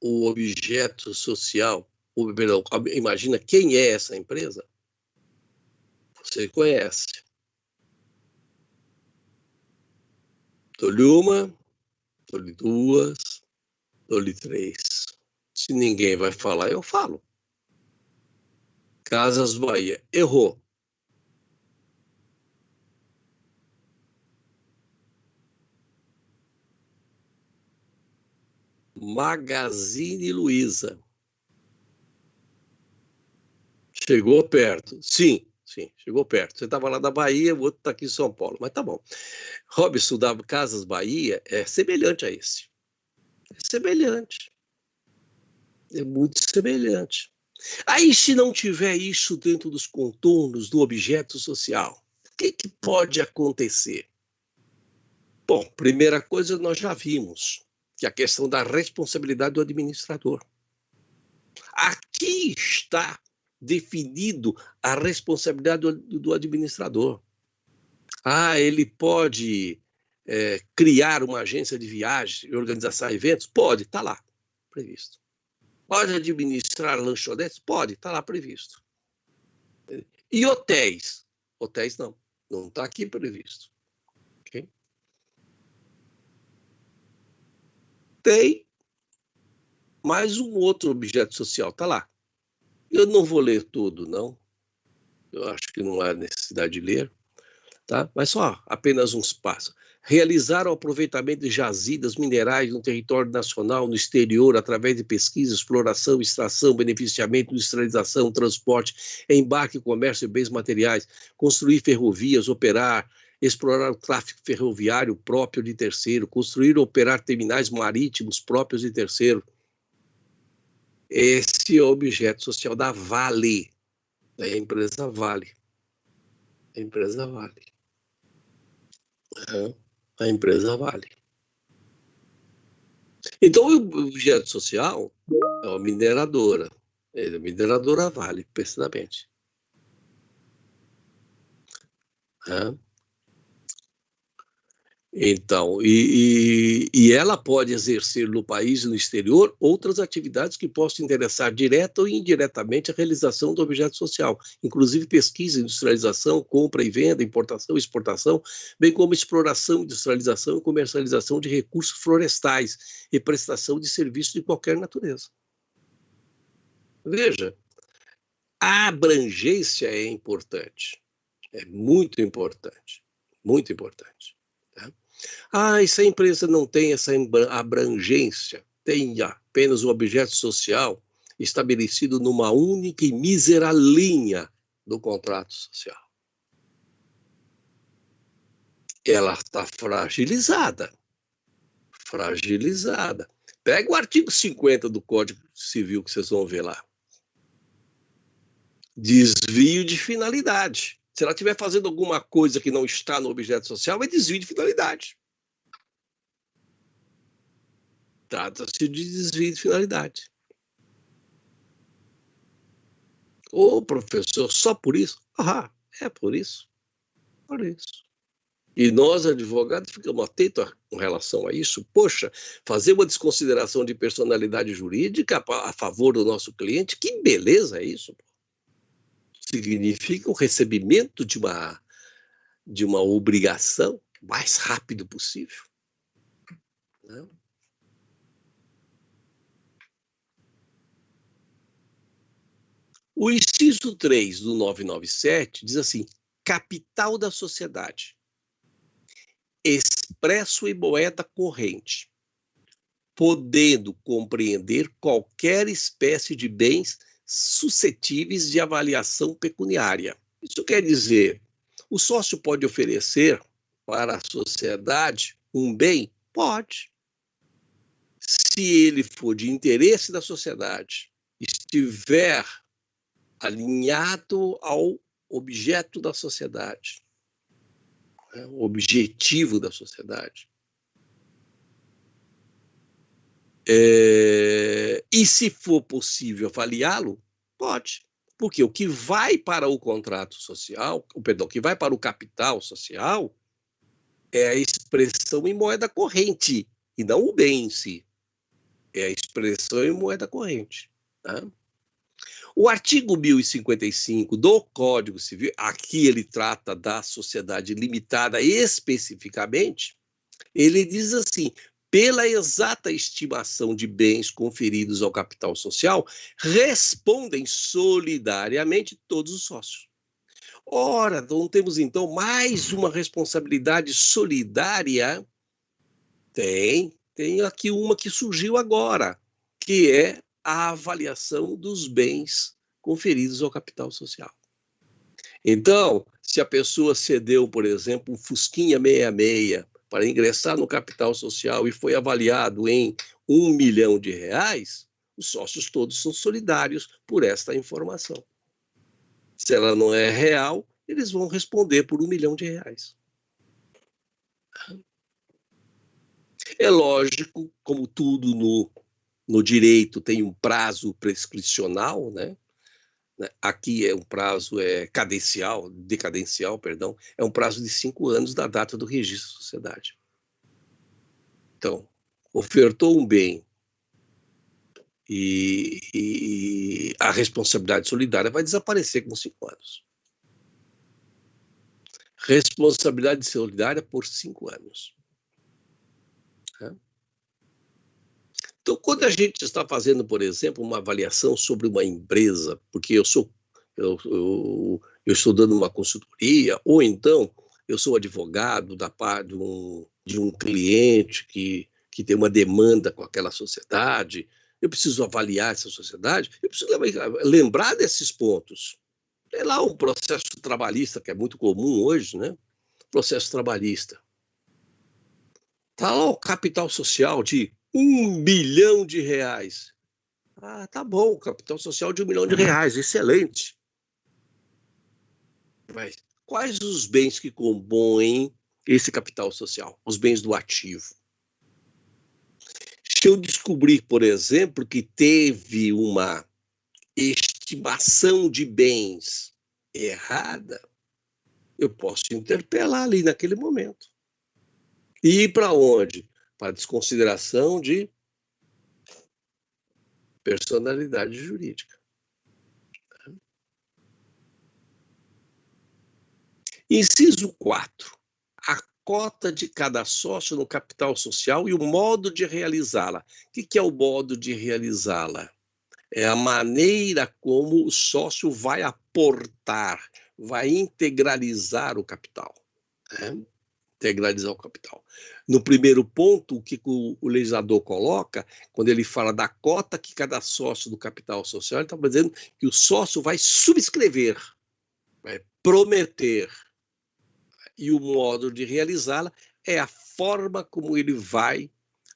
Speaker 1: o objeto social? Ou, perdão, imagina quem é essa empresa? Você conhece. Dou-lhe uma, dou-lhe duas, dou-lhe três. Se ninguém vai falar, eu falo. Casas Bahia. Errou. Magazine Luiza. Chegou perto. Sim, chegou perto. Você estava lá da Bahia, o outro está aqui em São Paulo, mas tá bom. Robson da Casas Bahia é semelhante a esse. É semelhante. É muito semelhante. Aí, se não tiver isso dentro dos contornos do objeto social, o que pode acontecer? Bom, primeira coisa, nós já vimos, que é a questão da responsabilidade do administrador. Aqui está definido a responsabilidade do administrador. Ele pode criar uma agência de viagem e organizar eventos? Pode, está lá, previsto. Pode administrar lanchonetes? Pode, está lá previsto. E hotéis? Hotéis não está aqui previsto. Okay? Tem mais um outro objeto social, está lá. Eu não vou ler tudo, não. Eu acho que não há necessidade de ler. Tá? Mas só apenas uns passos. Realizar o aproveitamento de jazidas minerais no território nacional, no exterior, através de pesquisa, exploração, extração, beneficiamento, industrialização, transporte, embarque, comércio de bens materiais, construir ferrovias, operar, explorar o tráfego ferroviário próprio de terceiro, construir ou operar terminais marítimos próprios de terceiro. Esse é o objeto social da Vale, da empresa Vale. A empresa Vale. A empresa Vale. Então, o objeto social é uma mineradora. A mineradora Vale, precisamente. Né? Então, e ela pode exercer no país e no exterior outras atividades que possam interessar direta ou indiretamente a realização do objeto social, inclusive pesquisa, industrialização, compra e venda, importação e exportação, bem como exploração, industrialização e comercialização de recursos florestais e prestação de serviços de qualquer natureza. Veja, a abrangência é importante, é muito importante, muito importante. Tá? Se a empresa não tem essa abrangência, tem apenas o objeto social estabelecido numa única e mísera linha do contrato social. Ela está fragilizada. Fragilizada. Pega o artigo 50 do Código Civil que vocês vão ver lá. Desvio de finalidade. Se ela estiver fazendo alguma coisa que não está no objeto social, é desvio de finalidade. Trata-se de desvio de finalidade. Ô, professor, só por isso? É por isso. Por isso. E nós, advogados, ficamos atentos com relação a isso. Poxa, fazer uma desconsideração de personalidade jurídica a favor do nosso cliente, que beleza é isso? Significa o recebimento de uma obrigação o mais rápido possível. Né? O inciso 3 do 997 diz assim: capital da sociedade, expresso em moeda corrente, podendo compreender qualquer espécie de bens suscetíveis de avaliação pecuniária. Isso quer dizer, o sócio pode oferecer para a sociedade um bem? Pode. Se ele for de interesse da sociedade, estiver alinhado ao objeto da sociedade, o objetivo da sociedade. E se for possível avaliá-lo, pode. Porque o que vai para o contrato social, o que vai para o capital social, é a expressão em moeda corrente, e não o bem em si. É a expressão em moeda corrente. Tá? O artigo 1055 do Código Civil, aqui ele trata da sociedade limitada especificamente, ele diz assim: pela exata estimação de bens conferidos ao capital social, respondem solidariamente todos os sócios. Ora, não temos então mais uma responsabilidade solidária? Tem aqui uma que surgiu agora, que é a avaliação dos bens conferidos ao capital social. Então, se a pessoa cedeu, por exemplo, um Fusquinha 66 para ingressar no capital social e foi avaliado em R$1 milhão, os sócios todos são solidários por esta informação. Se ela não é real, eles vão responder por R$1 milhão. É lógico, como tudo no direito tem um prazo prescricional, né? Aqui é um prazo decadencial, é um prazo de 5 anos da data do registro da sociedade. Então, ofertou um bem e a responsabilidade solidária vai desaparecer com 5 anos. Responsabilidade solidária por 5 anos. Então, quando a gente está fazendo, por exemplo, uma avaliação sobre uma empresa, porque eu estou dando uma consultoria, ou então eu sou advogado da parte de um cliente que tem uma demanda com aquela sociedade, eu preciso avaliar essa sociedade, eu preciso lembrar desses pontos. Tem lá um processo trabalhista, que é muito comum hoje, né? Processo trabalhista. Está lá o capital social de R$1 bilhão. Tá bom, capital social de R$1 milhão, excelente. Mas quais os bens que compõem esse capital social? Os bens do ativo. Se eu descobrir, por exemplo, que teve uma estimação de bens errada, eu posso interpelar ali naquele momento. E ir para onde? Para desconsideração de personalidade jurídica. Inciso 4. A cota de cada sócio no capital social e o modo de realizá-la. O que é o modo de realizá-la? É a maneira como o sócio vai aportar, vai integralizar o capital. Né? Integralizar o capital. No primeiro ponto, o que o legislador coloca, quando ele fala da cota que cada sócio do capital social, ele está dizendo que o sócio vai subscrever, vai prometer, e o modo de realizá-la é a forma como ele vai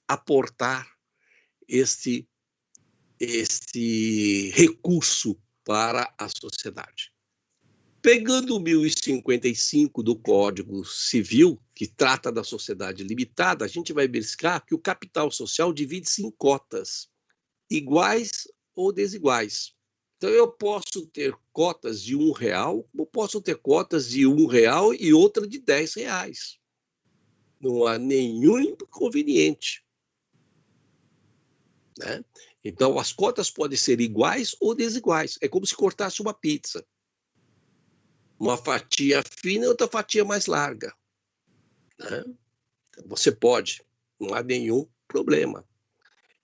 Speaker 1: aportar este recurso para a sociedade. Pegando o 1055 do Código Civil, que trata da sociedade limitada, a gente vai verificar que o capital social divide-se em cotas, iguais ou desiguais. Então, eu posso ter cotas de R$1, ou posso ter cotas de R$1 e outra de R$10. Não há nenhum inconveniente. Né? Então, as cotas podem ser iguais ou desiguais. É como se cortasse uma pizza. Uma fatia fina e outra fatia mais larga. Né? Você pode, não há nenhum problema.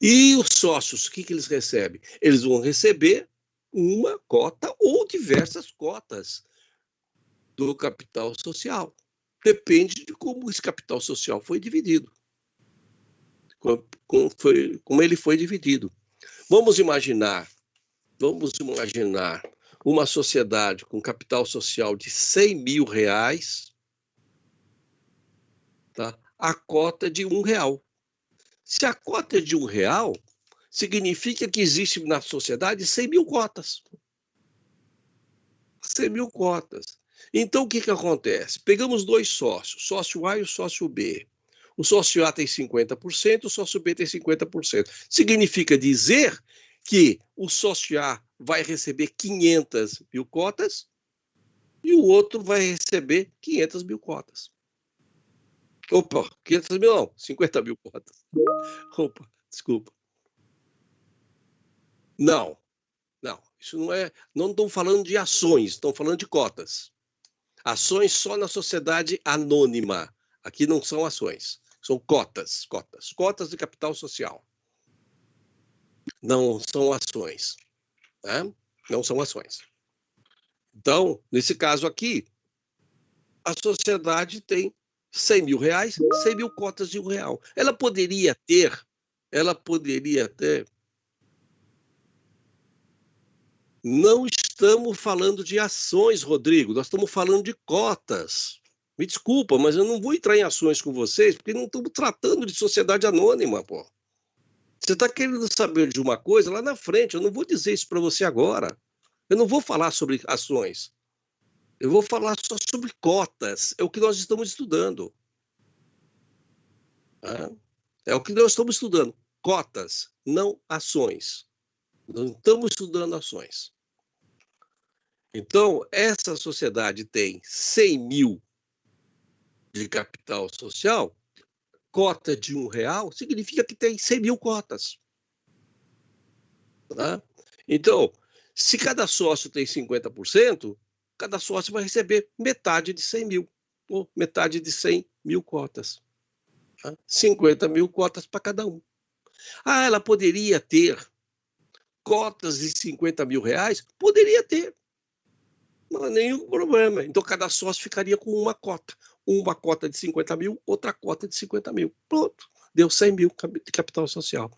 Speaker 1: E os sócios, o que eles recebem? Eles vão receber uma cota ou diversas cotas do capital social. Depende de como esse capital social foi dividido. Como ele foi dividido. Vamos imaginar uma sociedade com capital social de R$100 mil, tá? A cota de R$1. Se a cota é de R$1, significa que existe na sociedade 100 mil cotas. 100 mil cotas. Então, o que acontece? Pegamos dois sócios, sócio A e o sócio B. O sócio A tem 50%, o sócio B tem 50%. Significa dizer que o sócio A vai receber 500 mil cotas e o outro vai receber 500 mil cotas. Opa, 500 mil não, 50 mil cotas. Opa, desculpa. Não, isso não é. Não estão falando de ações, estão falando de cotas. Ações só na sociedade anônima. Aqui não são ações, são cotas de capital social. Não são ações. Né? Não são ações. Então, nesse caso aqui, a sociedade tem 100 mil reais, 100 mil cotas de R$1. Ela poderia ter. Não estamos falando de ações, Rodrigo, nós estamos falando de cotas. Me desculpa, mas eu não vou entrar em ações com vocês, porque não estamos tratando de sociedade anônima, pô. Você está querendo saber de uma coisa lá na frente, eu não vou dizer isso para você agora. Eu não vou falar sobre ações. Eu vou falar só sobre cotas. É o que nós estamos estudando. É o que nós estamos estudando. Cotas, não ações. Não estamos estudando ações. Então, essa sociedade tem 100 mil de capital social, cota de R$1 significa que tem 100 mil cotas. Tá? Então, se cada sócio tem 50%, cada sócio vai receber metade de 100 mil, ou metade de 100 mil cotas. Tá? 50 mil cotas para cada um. Ah, ela poderia ter cotas de 50 mil reais? Poderia ter. Não há nenhum problema. Então, cada sócio ficaria com uma cota. Uma cota de 50 mil, outra cota de 50 mil. Pronto. Deu 100 mil de capital social.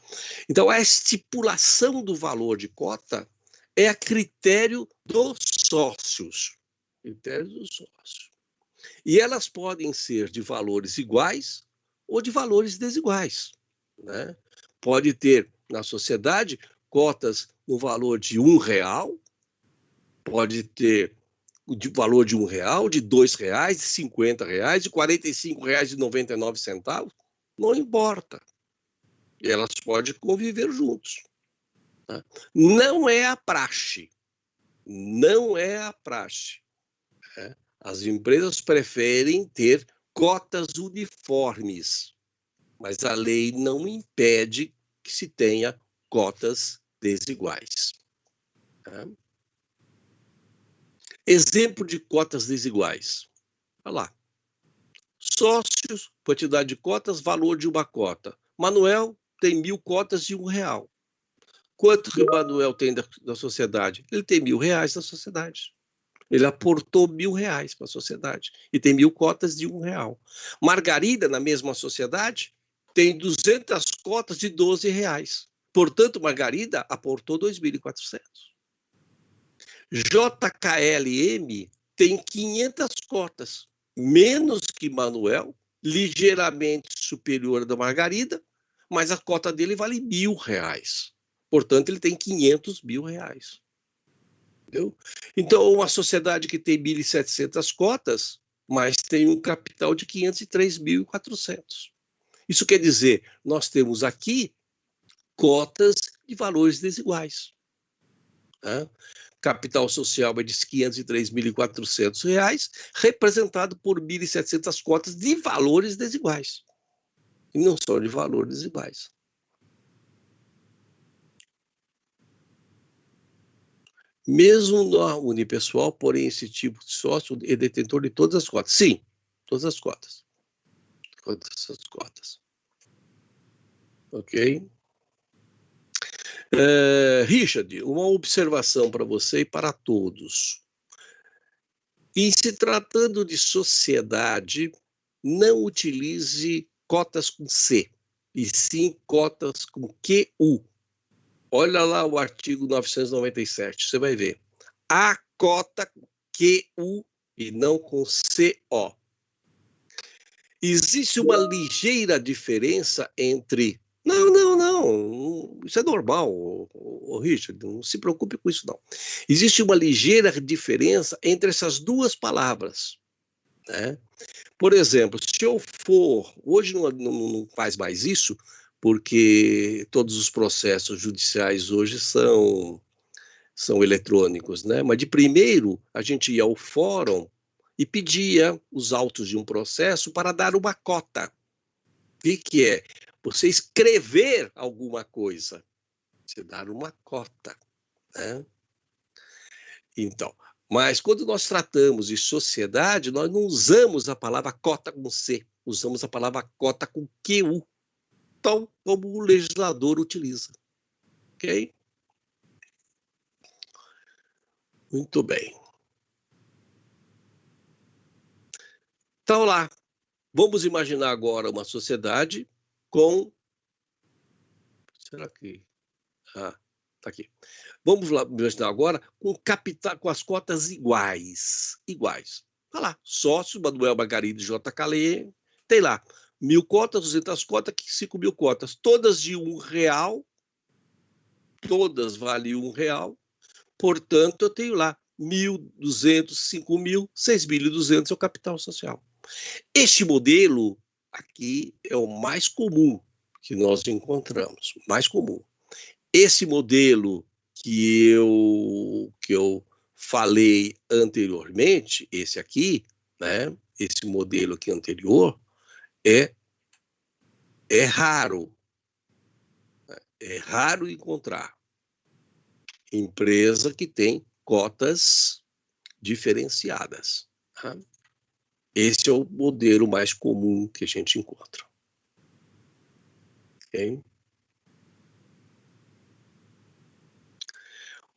Speaker 1: Então, a estipulação do valor de cota é a critério dos sócios. Critério dos sócios. E elas podem ser de valores iguais ou de valores desiguais. Né? Pode ter, na sociedade, cotas no valor de R$1, pode ter de valor de R$1, de R$2, de R$50, de R$45,99, não importa. E elas podem conviver juntos. Tá? Não é a praxe. Não é a praxe. Né? As empresas preferem ter cotas uniformes, mas a lei não impede que se tenha cotas desiguais. Tá? Exemplo de cotas desiguais. Olha lá. Sócios, quantidade de cotas, valor de uma cota. Manuel tem 1.000 cotas de R$1. Quanto que o Manuel tem da sociedade? Ele tem R$1.000 da sociedade. Ele aportou R$1.000 para a sociedade e tem 1.000 cotas de R$1. Margarida, na mesma sociedade, tem 200 cotas de R$12. Portanto, Margarida aportou 2.400. JKLM tem 500 cotas, menos que Manuel, ligeiramente superior da Margarida, mas a cota dele vale R$1.000. Portanto, ele tem R$500.000. Entendeu? Então, uma sociedade que tem 1.700 cotas, mas tem um capital de 503.400. Isso quer dizer, nós temos aqui cotas de valores desiguais. Né? Capital social é de R$503.400, representado por 1.700 cotas de valores desiguais. E não só de valores desiguais. Mesmo na unipessoal, porém, esse tipo de sócio é detentor de todas as cotas. Sim, todas as cotas. Todas as cotas. Ok? Richard, uma observação para você e para todos. Em se tratando de sociedade, não utilize cotas com C, e sim cotas com QU. Olha lá o artigo 997, você vai ver. A cota QU e não com CO. Existe uma ligeira diferença entre... Não, isso é normal, Richard, não se preocupe com isso, não. Existe uma ligeira diferença entre essas duas palavras. Né? Por exemplo, se eu for... Hoje não faz mais isso, porque todos os processos judiciais hoje são eletrônicos, né? Mas de primeiro, a gente ia ao fórum e pedia os autos de um processo para dar uma cota. O que é? Você escrever alguma coisa, você dar uma cota, né? Então, mas quando nós tratamos de sociedade, nós não usamos a palavra cota com C, usamos a palavra cota com QU, tal como o legislador utiliza. Ok? Muito bem. Então, lá, vamos imaginar agora uma sociedade com... Será que... Ah, tá aqui. Vamos lá imaginar agora com capital, com as cotas iguais. Iguais. Olha lá, sócios, Manuel, Margarida e JKLM, tem lá 1.000 cotas, 200 cotas, 5.000 cotas, todas de R$1, todas valem R$1, portanto, eu tenho lá 1.200, 5.000, 6.200 é o capital social. Este modelo aqui é o mais comum que nós encontramos, mais comum. Esse modelo que eu falei anteriormente, esse aqui, né? Esse modelo aqui anterior, é raro. É raro encontrar empresa que tem cotas diferenciadas. Tá? Esse é o modelo mais comum que a gente encontra. Okay?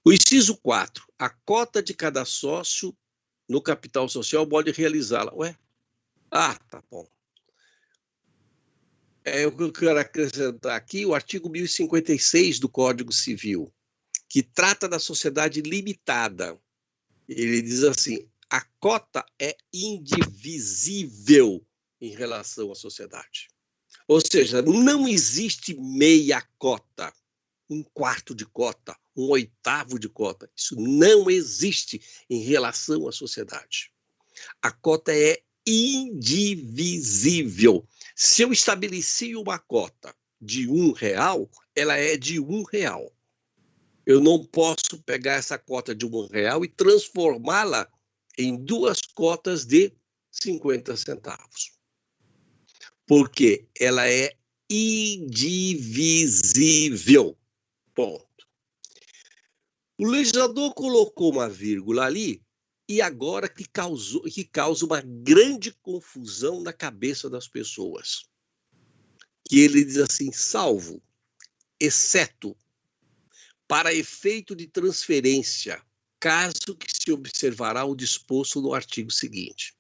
Speaker 1: O inciso 4. A cota de cada sócio no capital social pode realizá-la. Ué? Ah, tá bom. Eu quero acrescentar aqui o artigo 1056 do Código Civil, que trata da sociedade limitada. Ele diz assim, a cota é indivisível em relação à sociedade. Ou seja, não existe meia cota, 1/4 de cota, 1/8 de cota. Isso não existe em relação à sociedade. A cota é indivisível. Se eu estabeleci uma cota de R$1, ela é de R$1. Eu não posso pegar essa cota de R$1 e transformá-la em 2 cotas de 50 centavos. Porque ela é indivisível. Ponto. O legislador colocou uma vírgula ali e agora que causa uma grande confusão na cabeça das pessoas. Que ele diz assim, salvo, exceto, para efeito de transferência, caso que se observará o disposto no artigo seguinte.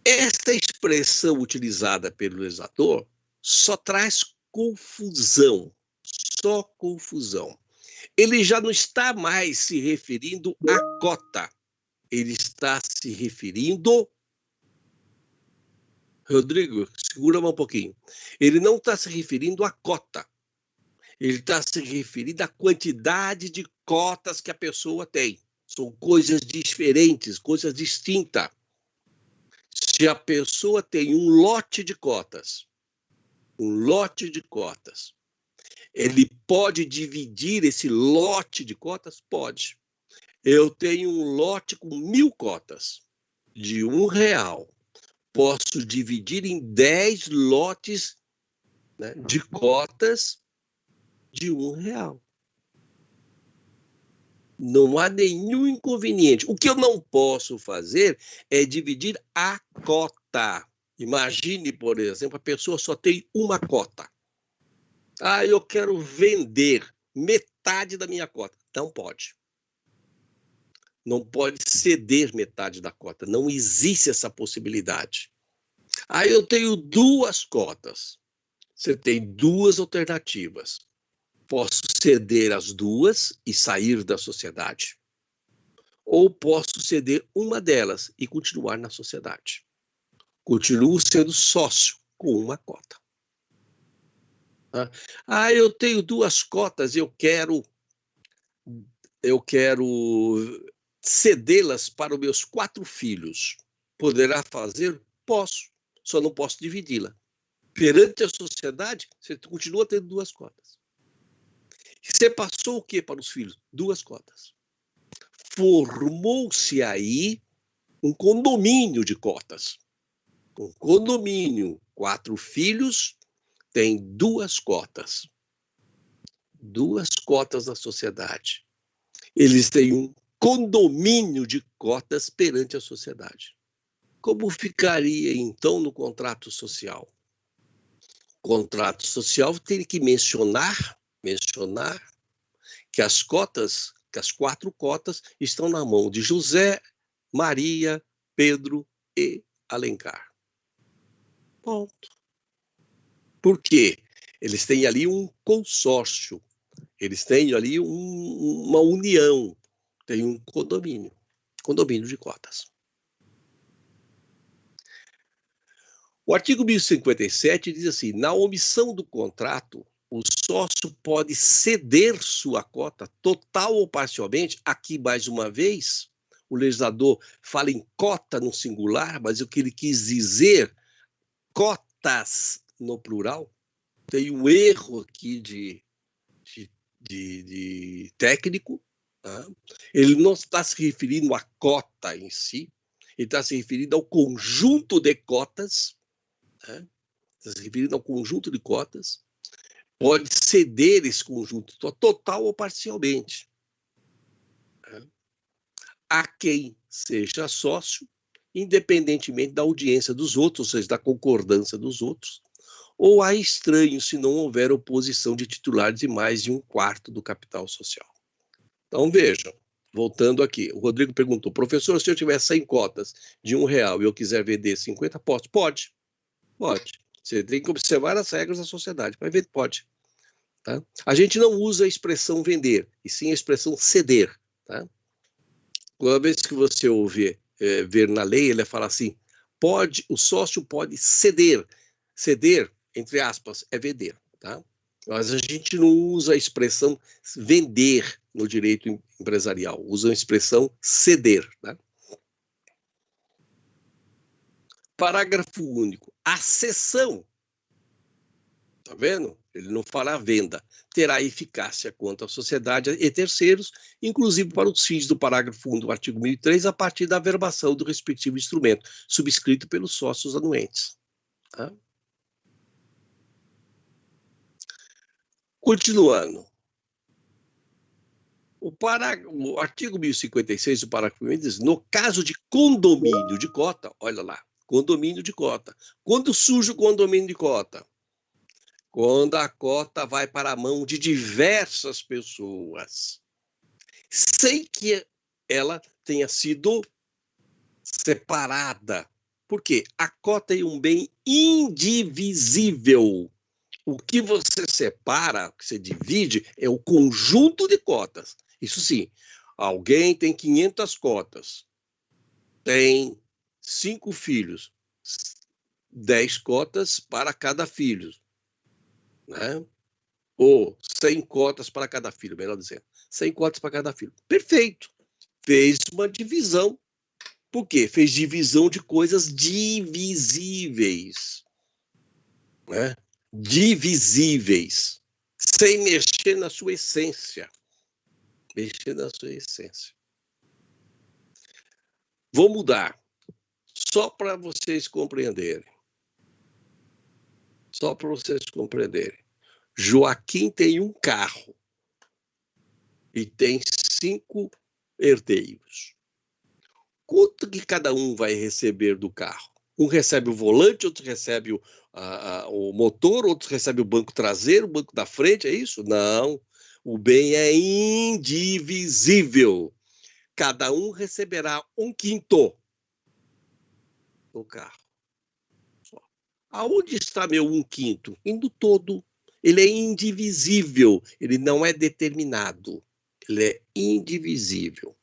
Speaker 1: Esta expressão utilizada pelo legislador só traz confusão, só confusão. Ele já não está mais se referindo à cota, ele está se referindo... Rodrigo, segura um pouquinho. Ele não está se referindo à cota, ele está se referindo à quantidade de cotas que a pessoa tem. São coisas diferentes, coisas distintas. Se a pessoa tem um lote de cotas, ele pode dividir esse lote de cotas? Pode. Eu tenho um lote com 1.000 cotas de R$1. Posso dividir em 10 lotes, né, de cotas de R$1. Não há nenhum inconveniente. O que eu não posso fazer é dividir a cota. Imagine, por exemplo, a pessoa só tem uma cota. Ah, eu quero vender metade da minha cota. Não pode. Não pode ceder metade da cota. Não existe essa possibilidade. Ah, eu tenho 2 cotas. Você tem 2 alternativas. Posso ceder as 2 e sair da sociedade. Ou posso ceder uma delas e continuar na sociedade. Continuo sendo sócio com uma cota. Ah, eu tenho 2 cotas, eu quero cedê-las para os meus 4 filhos. Poderá fazer? Posso, só não posso dividi-la. Perante a sociedade, você continua tendo 2 cotas. Você passou o que para os filhos? 2 cotas. Formou-se aí um condomínio de cotas. Um condomínio, 4 filhos, tem 2 cotas. 2 cotas na sociedade. Eles têm um condomínio de cotas perante a sociedade. Como ficaria, então, no contrato social? O contrato social tem que mencionar que as cotas, que as 4 cotas estão na mão de José, Maria, Pedro e Alencar. Ponto. Por quê? Eles têm ali um consórcio, eles têm ali uma união, tem um condomínio de cotas. O artigo 1057 diz assim, na omissão do contrato, o sócio pode ceder sua cota, total ou parcialmente. Aqui, mais uma vez, o legislador fala em cota no singular, mas o que ele quis dizer, cotas no plural. Tem um erro aqui de técnico. Tá? Ele não está se referindo à cota em si, ele está se referindo ao conjunto de cotas. Tá? Está se referindo ao conjunto de cotas. Pode ceder esse conjunto total ou parcialmente a quem seja sócio, independentemente da audiência dos outros, ou seja, da concordância dos outros, ou a estranho se não houver oposição de titulares de mais de 1/4 do capital social. Então, vejam, voltando aqui, o Rodrigo perguntou, professor, se eu tiver 100 cotas de R$1 e eu quiser vender 50, posso? Pode. Você tem que observar as regras da sociedade. Mas pode. Tá? A gente não usa a expressão vender, e sim a expressão ceder. Tá? Toda vez que você ouvir ver na lei, ele fala assim, o sócio pode ceder. Ceder, entre aspas, é vender. Tá? Mas a gente não usa a expressão vender no direito empresarial, usa a expressão ceder. Tá? Parágrafo único. A cessão Tá vendo? Ele não fará venda. Terá eficácia quanto à sociedade e terceiros, inclusive para os fins do parágrafo 1 do artigo 1003, a partir da averbação do respectivo instrumento, subscrito pelos sócios anuentes. Tá? Continuando. O artigo 1056, o parágrafo 1, diz: no caso de condomínio de cota, olha lá, condomínio de cota. Quando surge o condomínio de cota? Quando a cota vai para a mão de diversas pessoas, sem que ela tenha sido separada. Por quê? A cota é um bem indivisível. O que você separa, o que você divide, é o conjunto de cotas. Isso sim, alguém tem 500 cotas, tem 5 filhos, 10 cotas para cada filho, né? Ou 100 cotas para cada filho, melhor dizendo. 100 cotas para cada filho. Perfeito. Fez uma divisão. Por quê? Fez divisão de coisas divisíveis. Né? Divisíveis. Sem mexer na sua essência. Mexer na sua essência. Vou mudar. Só para vocês compreenderem. Só para vocês compreenderem. Joaquim tem um carro e tem 5 herdeiros. Quanto que cada um vai receber do carro? Um recebe o volante, outro recebe o motor, outro recebe o banco traseiro, o banco da frente, é isso? Não. O bem é indivisível. Cada um receberá 1/5 do carro. Aonde está meu 1/5? Indo todo. Ele é indivisível, ele não é determinado. Ele é indivisível.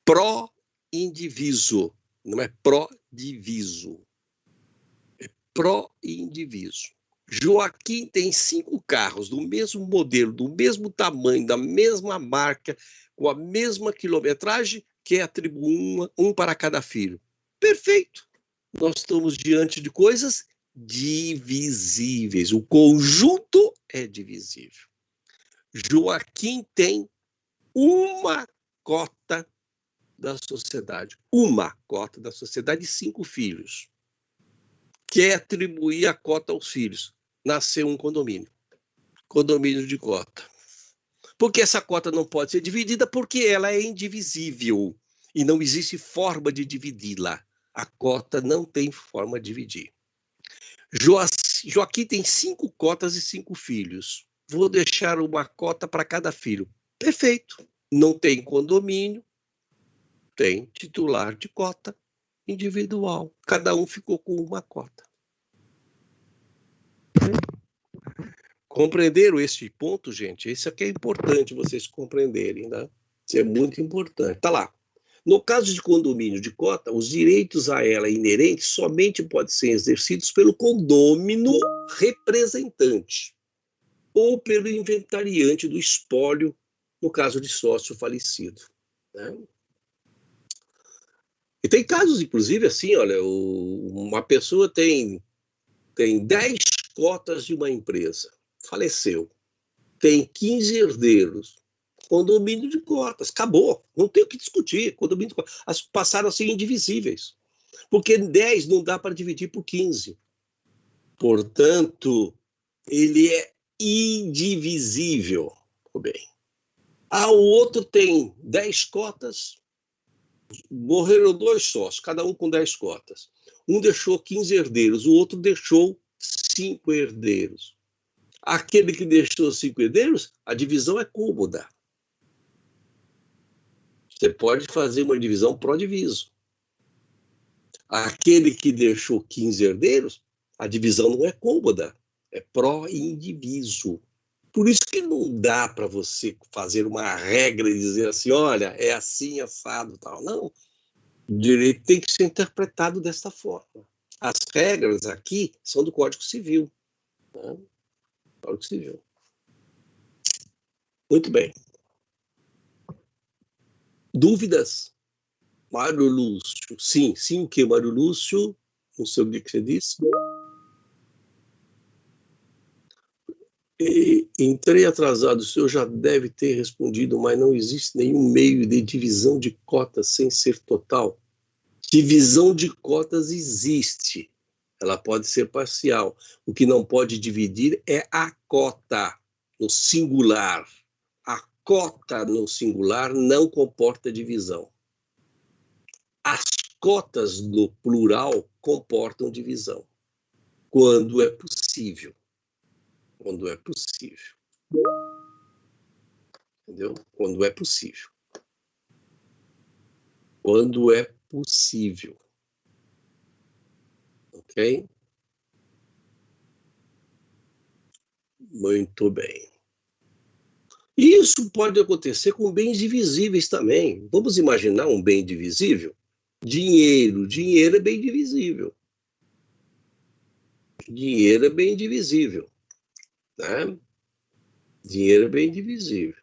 Speaker 1: Pró-indiviso, não é pró-diviso. É pró-indiviso. Joaquim tem 5 carros do mesmo modelo, do mesmo tamanho, da mesma marca, com a mesma quilometragem, que atribui um para cada filho. Perfeito. Nós estamos diante de coisas divisíveis. O conjunto é divisível. Joaquim tem uma cota da sociedade. Uma cota da sociedade e 5 filhos. Quer atribuir a cota aos filhos. Nasceu um condomínio. Condomínio de cota. Porque essa cota não pode ser dividida porque ela é indivisível. E não existe forma de dividi-la. A cota não tem forma de dividir. Joaquim tem 5 cotas e 5 filhos. Vou deixar uma cota para cada filho. Perfeito. Não tem condomínio, tem titular de cota individual. Cada um ficou com uma cota. Compreenderam este ponto, gente? Isso aqui é importante vocês compreenderem, né? Isso é muito importante. Tá lá. No caso de condomínio de cota, os direitos a ela inerentes somente podem ser exercidos pelo condômino representante ou pelo inventariante do espólio, no caso de sócio falecido. Né? E tem casos, inclusive, assim, olha, uma pessoa tem 10 cotas de uma empresa, faleceu, tem 15 herdeiros, condomínio de cotas, acabou, não tem o que discutir, condomínio de cotas, passaram a ser indivisíveis, porque 10 não dá para dividir por 15. Portanto, ele é indivisível. Bem. O outro tem 10 cotas, morreram 2 sócios, cada um com 10 cotas. Um deixou 15 herdeiros, o outro deixou 5 herdeiros. Aquele que deixou 5 herdeiros, a divisão é cômoda. Você pode fazer uma divisão pró-diviso. Aquele que deixou 15 herdeiros, a divisão não é cômoda, é pró-indiviso. Por isso que não dá para você fazer uma regra e dizer assim, olha, é assim, assado, tal. Não. O direito tem que ser interpretado dessa forma. As regras aqui são do Código Civil. Né? Código Civil. Muito bem. Dúvidas? Mário Lúcio. Sim, o que, Mário Lúcio? Não sei o que você disse. Entrei atrasado, o senhor já deve ter respondido, mas não existe nenhum meio de divisão de cotas sem ser total. Divisão de cotas existe, ela pode ser parcial. O que não pode dividir é a cota, no singular. A cota no singular não comporta divisão. As cotas no plural comportam divisão, quando é possível. Quando é possível. Entendeu? Quando é possível. Quando é possível. Ok? Muito bem. Isso pode acontecer com bens divisíveis também. Vamos imaginar um bem divisível? Dinheiro. Dinheiro é bem divisível. Dinheiro é bem divisível. Né? Dinheiro é bem divisível.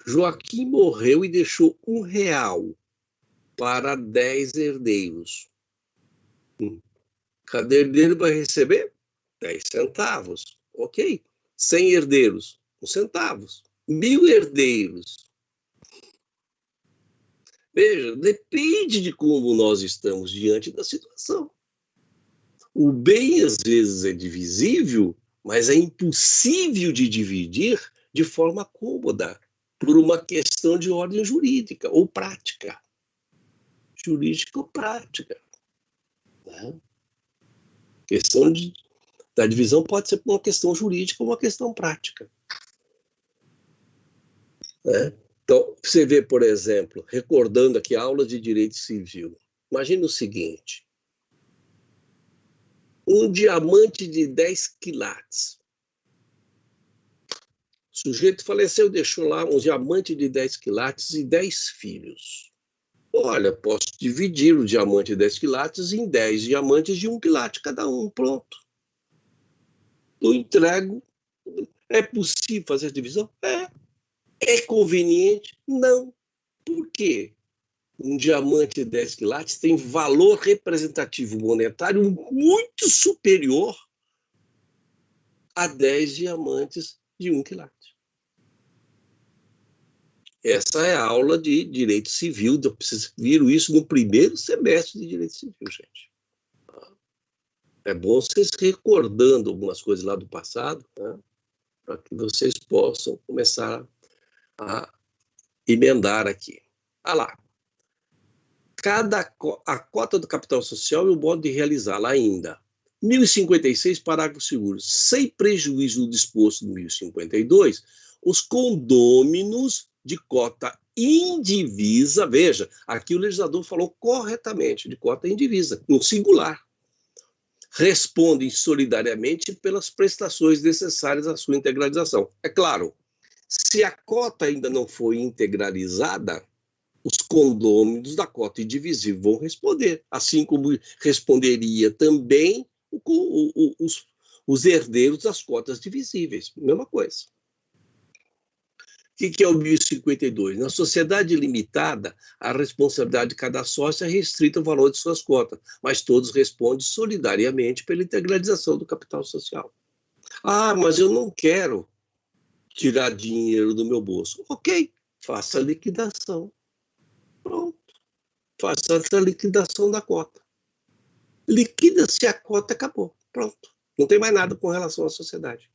Speaker 1: Joaquim morreu e deixou R$1 para 10 herdeiros. Cada herdeiro vai receber 10 centavos. Ok. 100 herdeiros, 1 centavo. 1000 herdeiros. Veja, depende de como nós estamos diante da situação. O bem, às vezes, é divisível, mas é impossível de dividir de forma cômoda, por uma questão de ordem jurídica ou prática. Jurídica ou prática. Né? Da divisão pode ser uma questão jurídica ou uma questão prática. Né? Então, você vê, por exemplo, recordando aqui a aula de direito civil, imagine o seguinte: um diamante de 10 quilates. O sujeito faleceu, deixou lá um diamante de 10 quilates e 10 filhos. Olha, posso dividir o diamante de 10 quilates em 10 diamantes de 1 quilate cada um, pronto. Eu entrego. É possível fazer a divisão? É. É conveniente? Não. Por quê? Um diamante de 10 quilates tem valor representativo monetário muito superior a 10 diamantes de 1 quilate. Essa é a aula de direito civil. Vocês viram isso no primeiro semestre de direito civil, gente. É bom vocês recordando algumas coisas lá do passado, né, para que vocês possam começar a emendar aqui. Olha lá. A cota do capital social e o modo de realizá-la ainda. 1056, parágrafo 2º. Sem prejuízo do disposto no 1052, os condôminos de cota indivisa, veja, aqui o legislador falou corretamente, de cota indivisa, no singular, respondem solidariamente pelas prestações necessárias à sua integralização. É claro, se a cota ainda não foi integralizada, os condôminos da cota indivisível vão responder, assim como responderia também os herdeiros das cotas divisíveis. Mesma coisa. O que é o 1052? Na sociedade limitada, a responsabilidade de cada sócio é restrita ao valor de suas cotas, mas todos respondem solidariamente pela integralização do capital social. Ah, mas eu não quero tirar dinheiro do meu bolso. Ok, faça a liquidação. Pronto. Faça a liquidação da cota. Liquida-se a cota, acabou. Pronto. Não tem mais nada com relação à sociedade.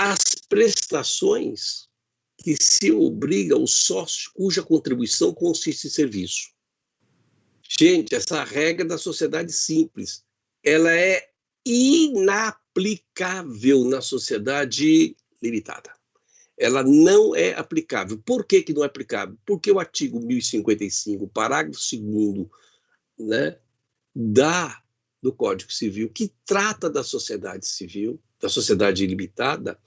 Speaker 1: As prestações que se obriga ao sócio cuja contribuição consiste em serviço. Gente, essa regra da sociedade simples, ela é inaplicável na sociedade limitada. Ela não é aplicável. Por que não é aplicável? Porque o artigo 1055, parágrafo 2º, né, do Código Civil, que trata da sociedade civil, da sociedade ilimitada,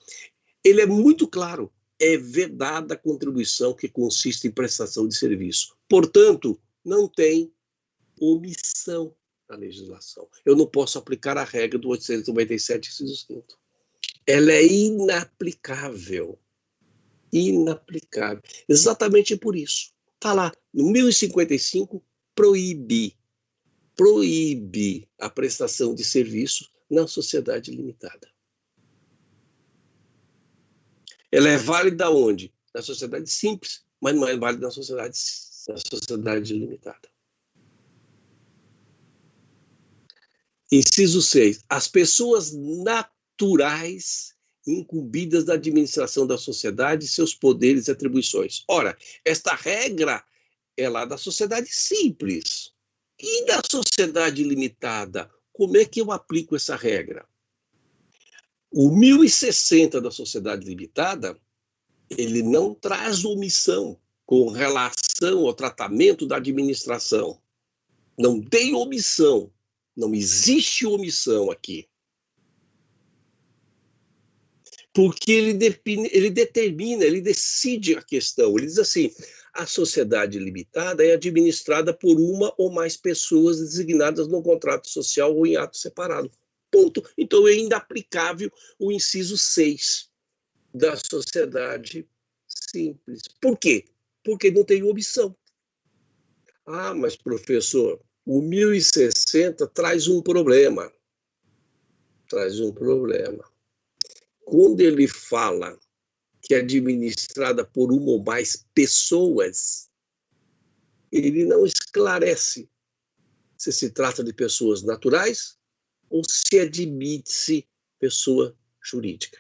Speaker 1: ele é muito claro. É vedada a contribuição que consiste em prestação de serviço. Portanto, não tem omissão na legislação. Eu não posso aplicar a regra do 897, inciso 5º. Ela é inaplicável. Inaplicável. Exatamente por isso. Está lá, no 1055, proíbe. proíbe a prestação de serviço na sociedade limitada. Ela é válida onde? Na sociedade simples, mas não é válida na sociedade limitada. Inciso 6. As pessoas naturais incumbidas da administração da sociedade, seus poderes e atribuições. Ora, esta regra é lá da sociedade simples. E da sociedade limitada? Como é que eu aplico essa regra? O 1060 da sociedade limitada, ele não traz omissão com relação ao tratamento da administração. Não tem omissão. Não existe omissão aqui. Porque ele determina, ele decide a questão. Ele diz assim, a sociedade limitada é administrada por uma ou mais pessoas designadas no contrato social ou em ato separado. Ponto. Então, é ainda aplicável o inciso 6 da sociedade simples. Por quê? Porque não tem omissão. Ah, mas, professor, o 1060 traz um problema. Traz um problema. Quando ele fala que é administrada por uma ou mais pessoas, ele não esclarece se se trata de pessoas naturais ou se admite-se pessoa jurídica.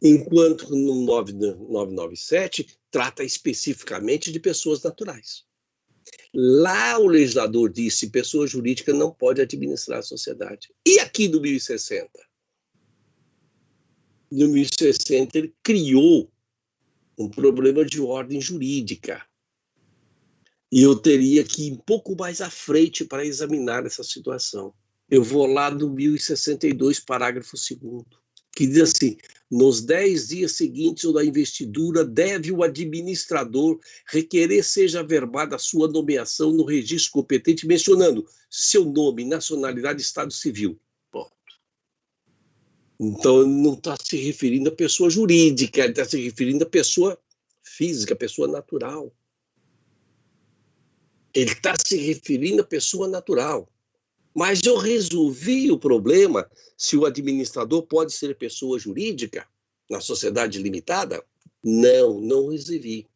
Speaker 1: Enquanto no 997 trata especificamente de pessoas naturais. Lá o legislador disse que pessoa jurídica não pode administrar a sociedade. E aqui no 1060? No 1060 ele criou um problema de ordem jurídica. E eu teria que ir um pouco mais à frente para examinar essa situação. Eu vou lá no 1062, parágrafo 2º, que diz assim, nos 10 dias seguintes ou da investidura, deve o administrador requerer seja averbada a sua nomeação no registro competente, mencionando seu nome, nacionalidade, estado civil. Ponto. Então, não está se referindo a pessoa jurídica, ele está se referindo a pessoa física, pessoa natural. Ele está se referindo a pessoa natural. Mas eu resolvi o problema se o administrador pode ser pessoa jurídica na sociedade limitada? Não, não resolvi.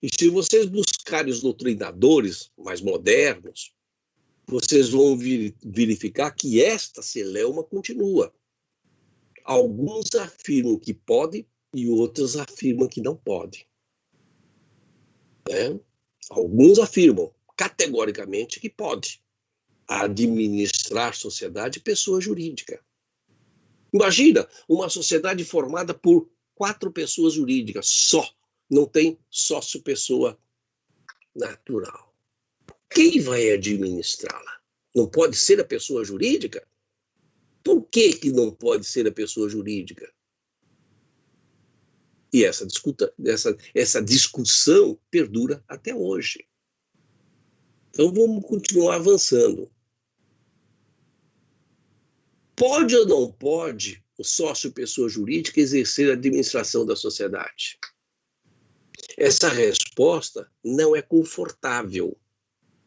Speaker 1: E se vocês buscarem os doutrinadores mais modernos, vocês vão verificar que esta celeuma continua. Alguns afirmam que pode e outros afirmam que não pode. Né? Alguns afirmam categoricamente que pode administrar sociedade pessoa jurídica. Imagina uma sociedade formada por 4 pessoas jurídicas só, não tem sócio pessoa natural. Quem vai administrá-la? Não pode ser a pessoa jurídica? Por que não pode ser a pessoa jurídica? E essa discussão perdura até hoje. Então vamos continuar avançando. Pode ou não pode o sócio pessoa jurídica exercer a administração da sociedade? Essa resposta não é confortável.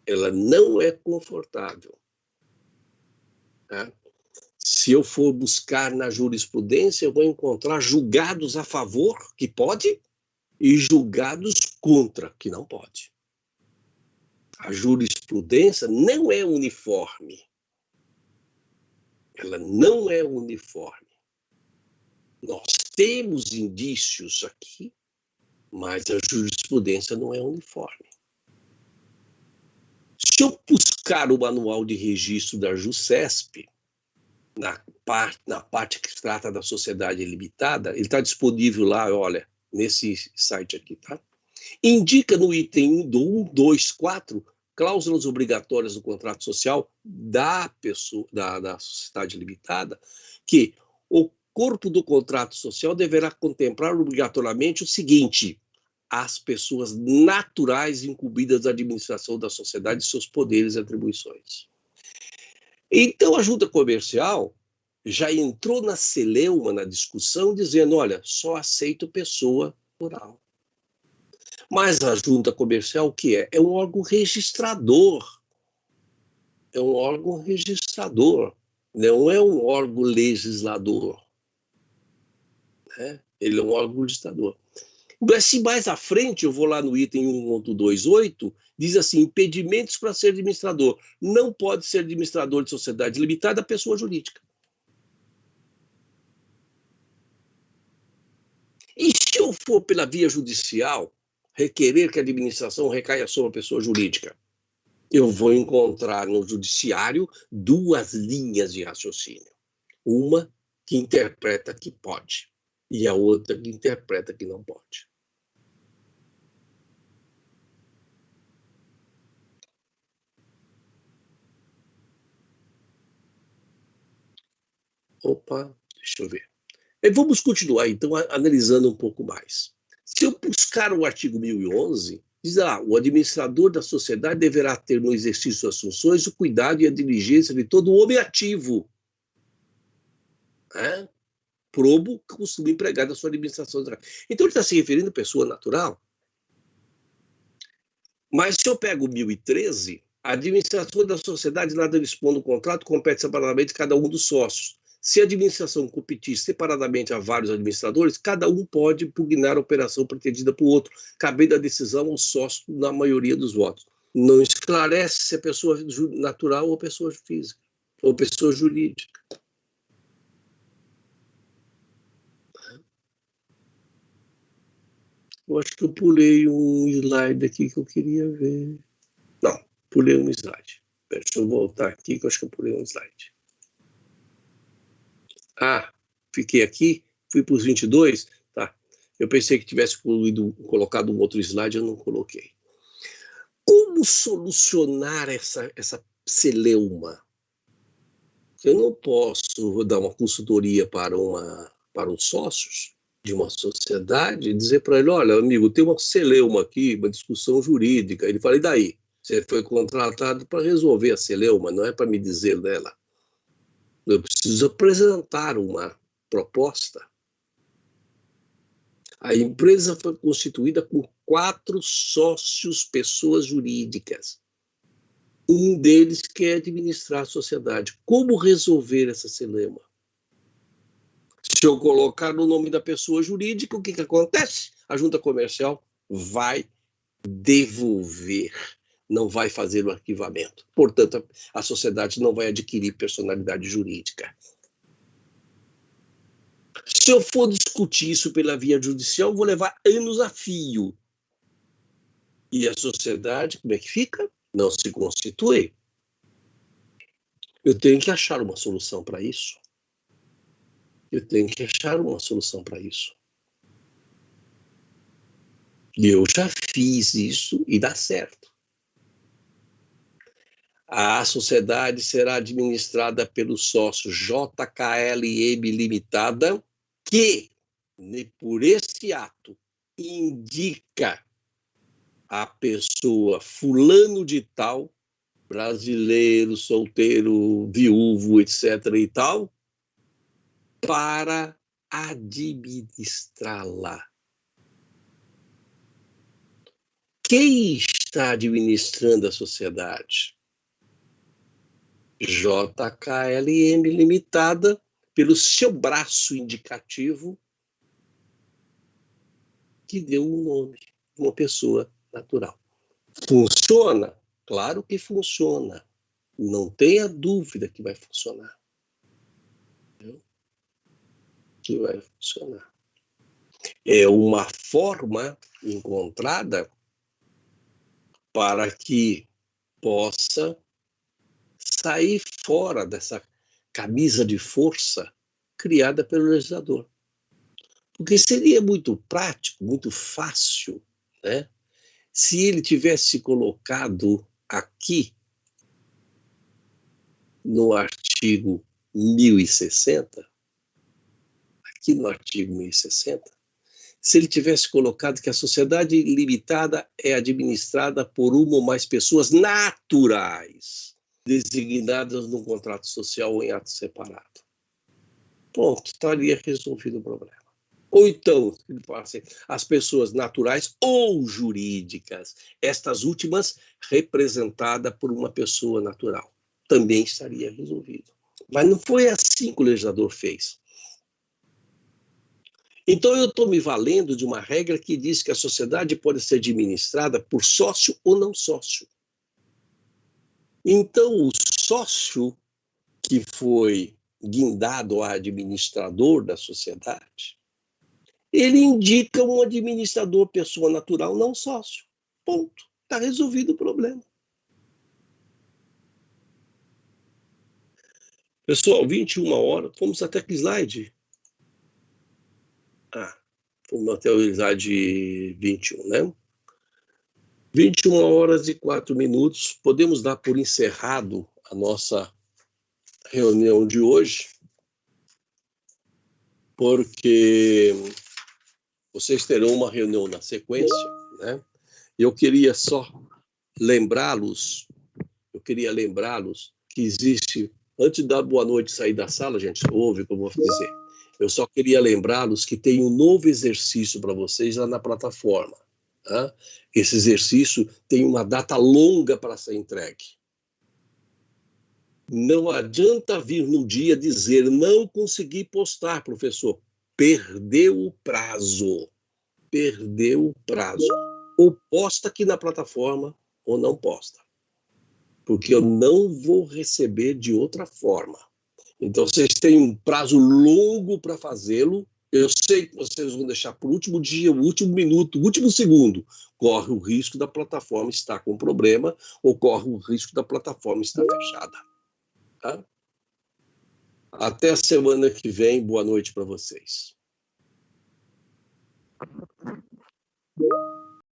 Speaker 1: Ela não é confortável. Tá? Se eu for buscar na jurisprudência, eu vou encontrar julgados a favor, que pode, e julgados contra, que não pode. A jurisprudência não é uniforme. Ela não é uniforme. Nós temos indícios aqui, mas a jurisprudência não é uniforme. Se eu buscar o manual de registro da JuSesp, na parte que trata da sociedade limitada, ele está disponível lá, olha, nesse site aqui, tá? Indica no item 1.2.4 cláusulas obrigatórias do contrato social da sociedade limitada, que o corpo do contrato social deverá contemplar obrigatoriamente o seguinte: as pessoas naturais incumbidas da administração da sociedade e seus poderes e atribuições. Então, a junta comercial já entrou na celeuma, na discussão, dizendo, olha, só aceito pessoa natural. Mas a junta comercial, o que é? É um órgão registrador. é um órgão registrador, não é um órgão legislador. Né? Ele é um órgão legislador. Mas se mais à frente, eu vou lá no item 1.28, diz assim, impedimentos para ser administrador. Não pode ser administrador de sociedade limitada a pessoa jurídica. E se eu for pela via judicial, requerer que a administração recaia sobre a pessoa jurídica, eu vou encontrar no judiciário duas linhas de raciocínio. Uma que interpreta que pode e a outra que interpreta que não pode. Opa, deixa eu ver. Vamos continuar, então, analisando um pouco mais. Se eu buscar o artigo 1011, diz lá, o administrador da sociedade deverá ter no exercício das funções o cuidado e a diligência de todo homem ativo, né? Probo, costume empregado na sua administração. Então, ele está se referindo à pessoa natural. Mas se eu pego o 1013, a administração da sociedade nada dispõe no contrato, compete separadamente cada um dos sócios. Se a administração competir separadamente a vários administradores, cada um pode impugnar a operação pretendida por outro, cabendo a decisão ao sócio na maioria dos votos. Não esclarece se é pessoa natural ou pessoa física, ou pessoa jurídica. Eu acho que eu pulei um slide aqui que eu queria ver. Não, pulei um slide. Deixa eu voltar aqui que eu acho que eu pulei um slide. Ah, fiquei aqui, fui para os 22, tá. Eu pensei que tivesse colocado um outro slide, eu não coloquei. Como solucionar essa celeuma? Eu não posso dar uma consultoria para os sócios de uma sociedade e dizer para ele, olha, amigo, tem uma celeuma aqui, uma discussão jurídica. Ele fala, e daí? Você foi contratado para resolver a celeuma, não é para me dizer dela. Eu preciso apresentar uma proposta. A empresa foi constituída com 4 sócios, pessoas jurídicas. Um deles quer administrar a sociedade. Como resolver essa celeuma? Se eu colocar no nome da pessoa jurídica, o que acontece? A junta comercial vai devolver, não vai fazer o arquivamento. Portanto, a sociedade não vai adquirir personalidade jurídica. Se eu for discutir isso pela via judicial, eu vou levar anos a fio. E a sociedade, como é que fica? Não se constitui. Eu tenho que achar uma solução para isso. Eu tenho que achar uma solução para isso. E eu já fiz isso e dá certo. A sociedade será administrada pelo sócio JKLM Limitada, que, por esse ato, indica a pessoa fulano de tal, brasileiro, solteiro, viúvo, etc. e tal, para administrá-la. Quem está administrando a sociedade? JKLM Limitada, pelo seu braço indicativo, que deu um nome, uma pessoa natural. Funciona? Claro que funciona. Não tenha dúvida que vai funcionar. Que vai funcionar. É uma forma encontrada para que possa sair fora dessa camisa de força criada pelo legislador. Porque seria muito prático, muito fácil, né? Se ele tivesse colocado aqui no artigo 1060, aqui no artigo 1060, se ele tivesse colocado que a sociedade limitada é administrada por uma ou mais pessoas naturais, designadas num contrato social ou em ato separado. Pronto, estaria resolvido o problema. Ou então, as pessoas naturais ou jurídicas, estas últimas representadas por uma pessoa natural. também estaria resolvido. Mas não foi assim que o legislador fez. Então, eu estou me valendo de uma regra que diz que a sociedade pode ser administrada por sócio ou não sócio. Então, o sócio que foi guindado a administrador da sociedade, ele indica um administrador, pessoa natural, não sócio. Ponto. Está resolvido o problema. Pessoal, 21 horas. Fomos até que slide? Fomos até o slide 21, né? 21 horas e 4 minutos. Podemos dar por encerrado a nossa reunião de hoje, porque vocês terão uma reunião na sequência, né? Eu queria só lembrá-los, que existe, antes da boa noite sair da sala, gente, ouve o que eu vou dizer. Eu só queria lembrá-los que tem um novo exercício para vocês lá na plataforma. Tá? Esse exercício tem uma data longa para ser entregue. Não adianta vir no dia dizer, não consegui postar, professor. Perdeu o prazo. Perdeu o prazo. Ou posta aqui na plataforma, ou não posta. Porque eu não vou receber de outra forma. Então, vocês têm um prazo longo para fazê-lo. Eu sei que vocês vão deixar para o último dia, o último minuto, o último segundo. Corre o risco da plataforma estar com problema ou corre o risco da plataforma estar fechada. Tá? Até a semana que vem. Boa noite para vocês.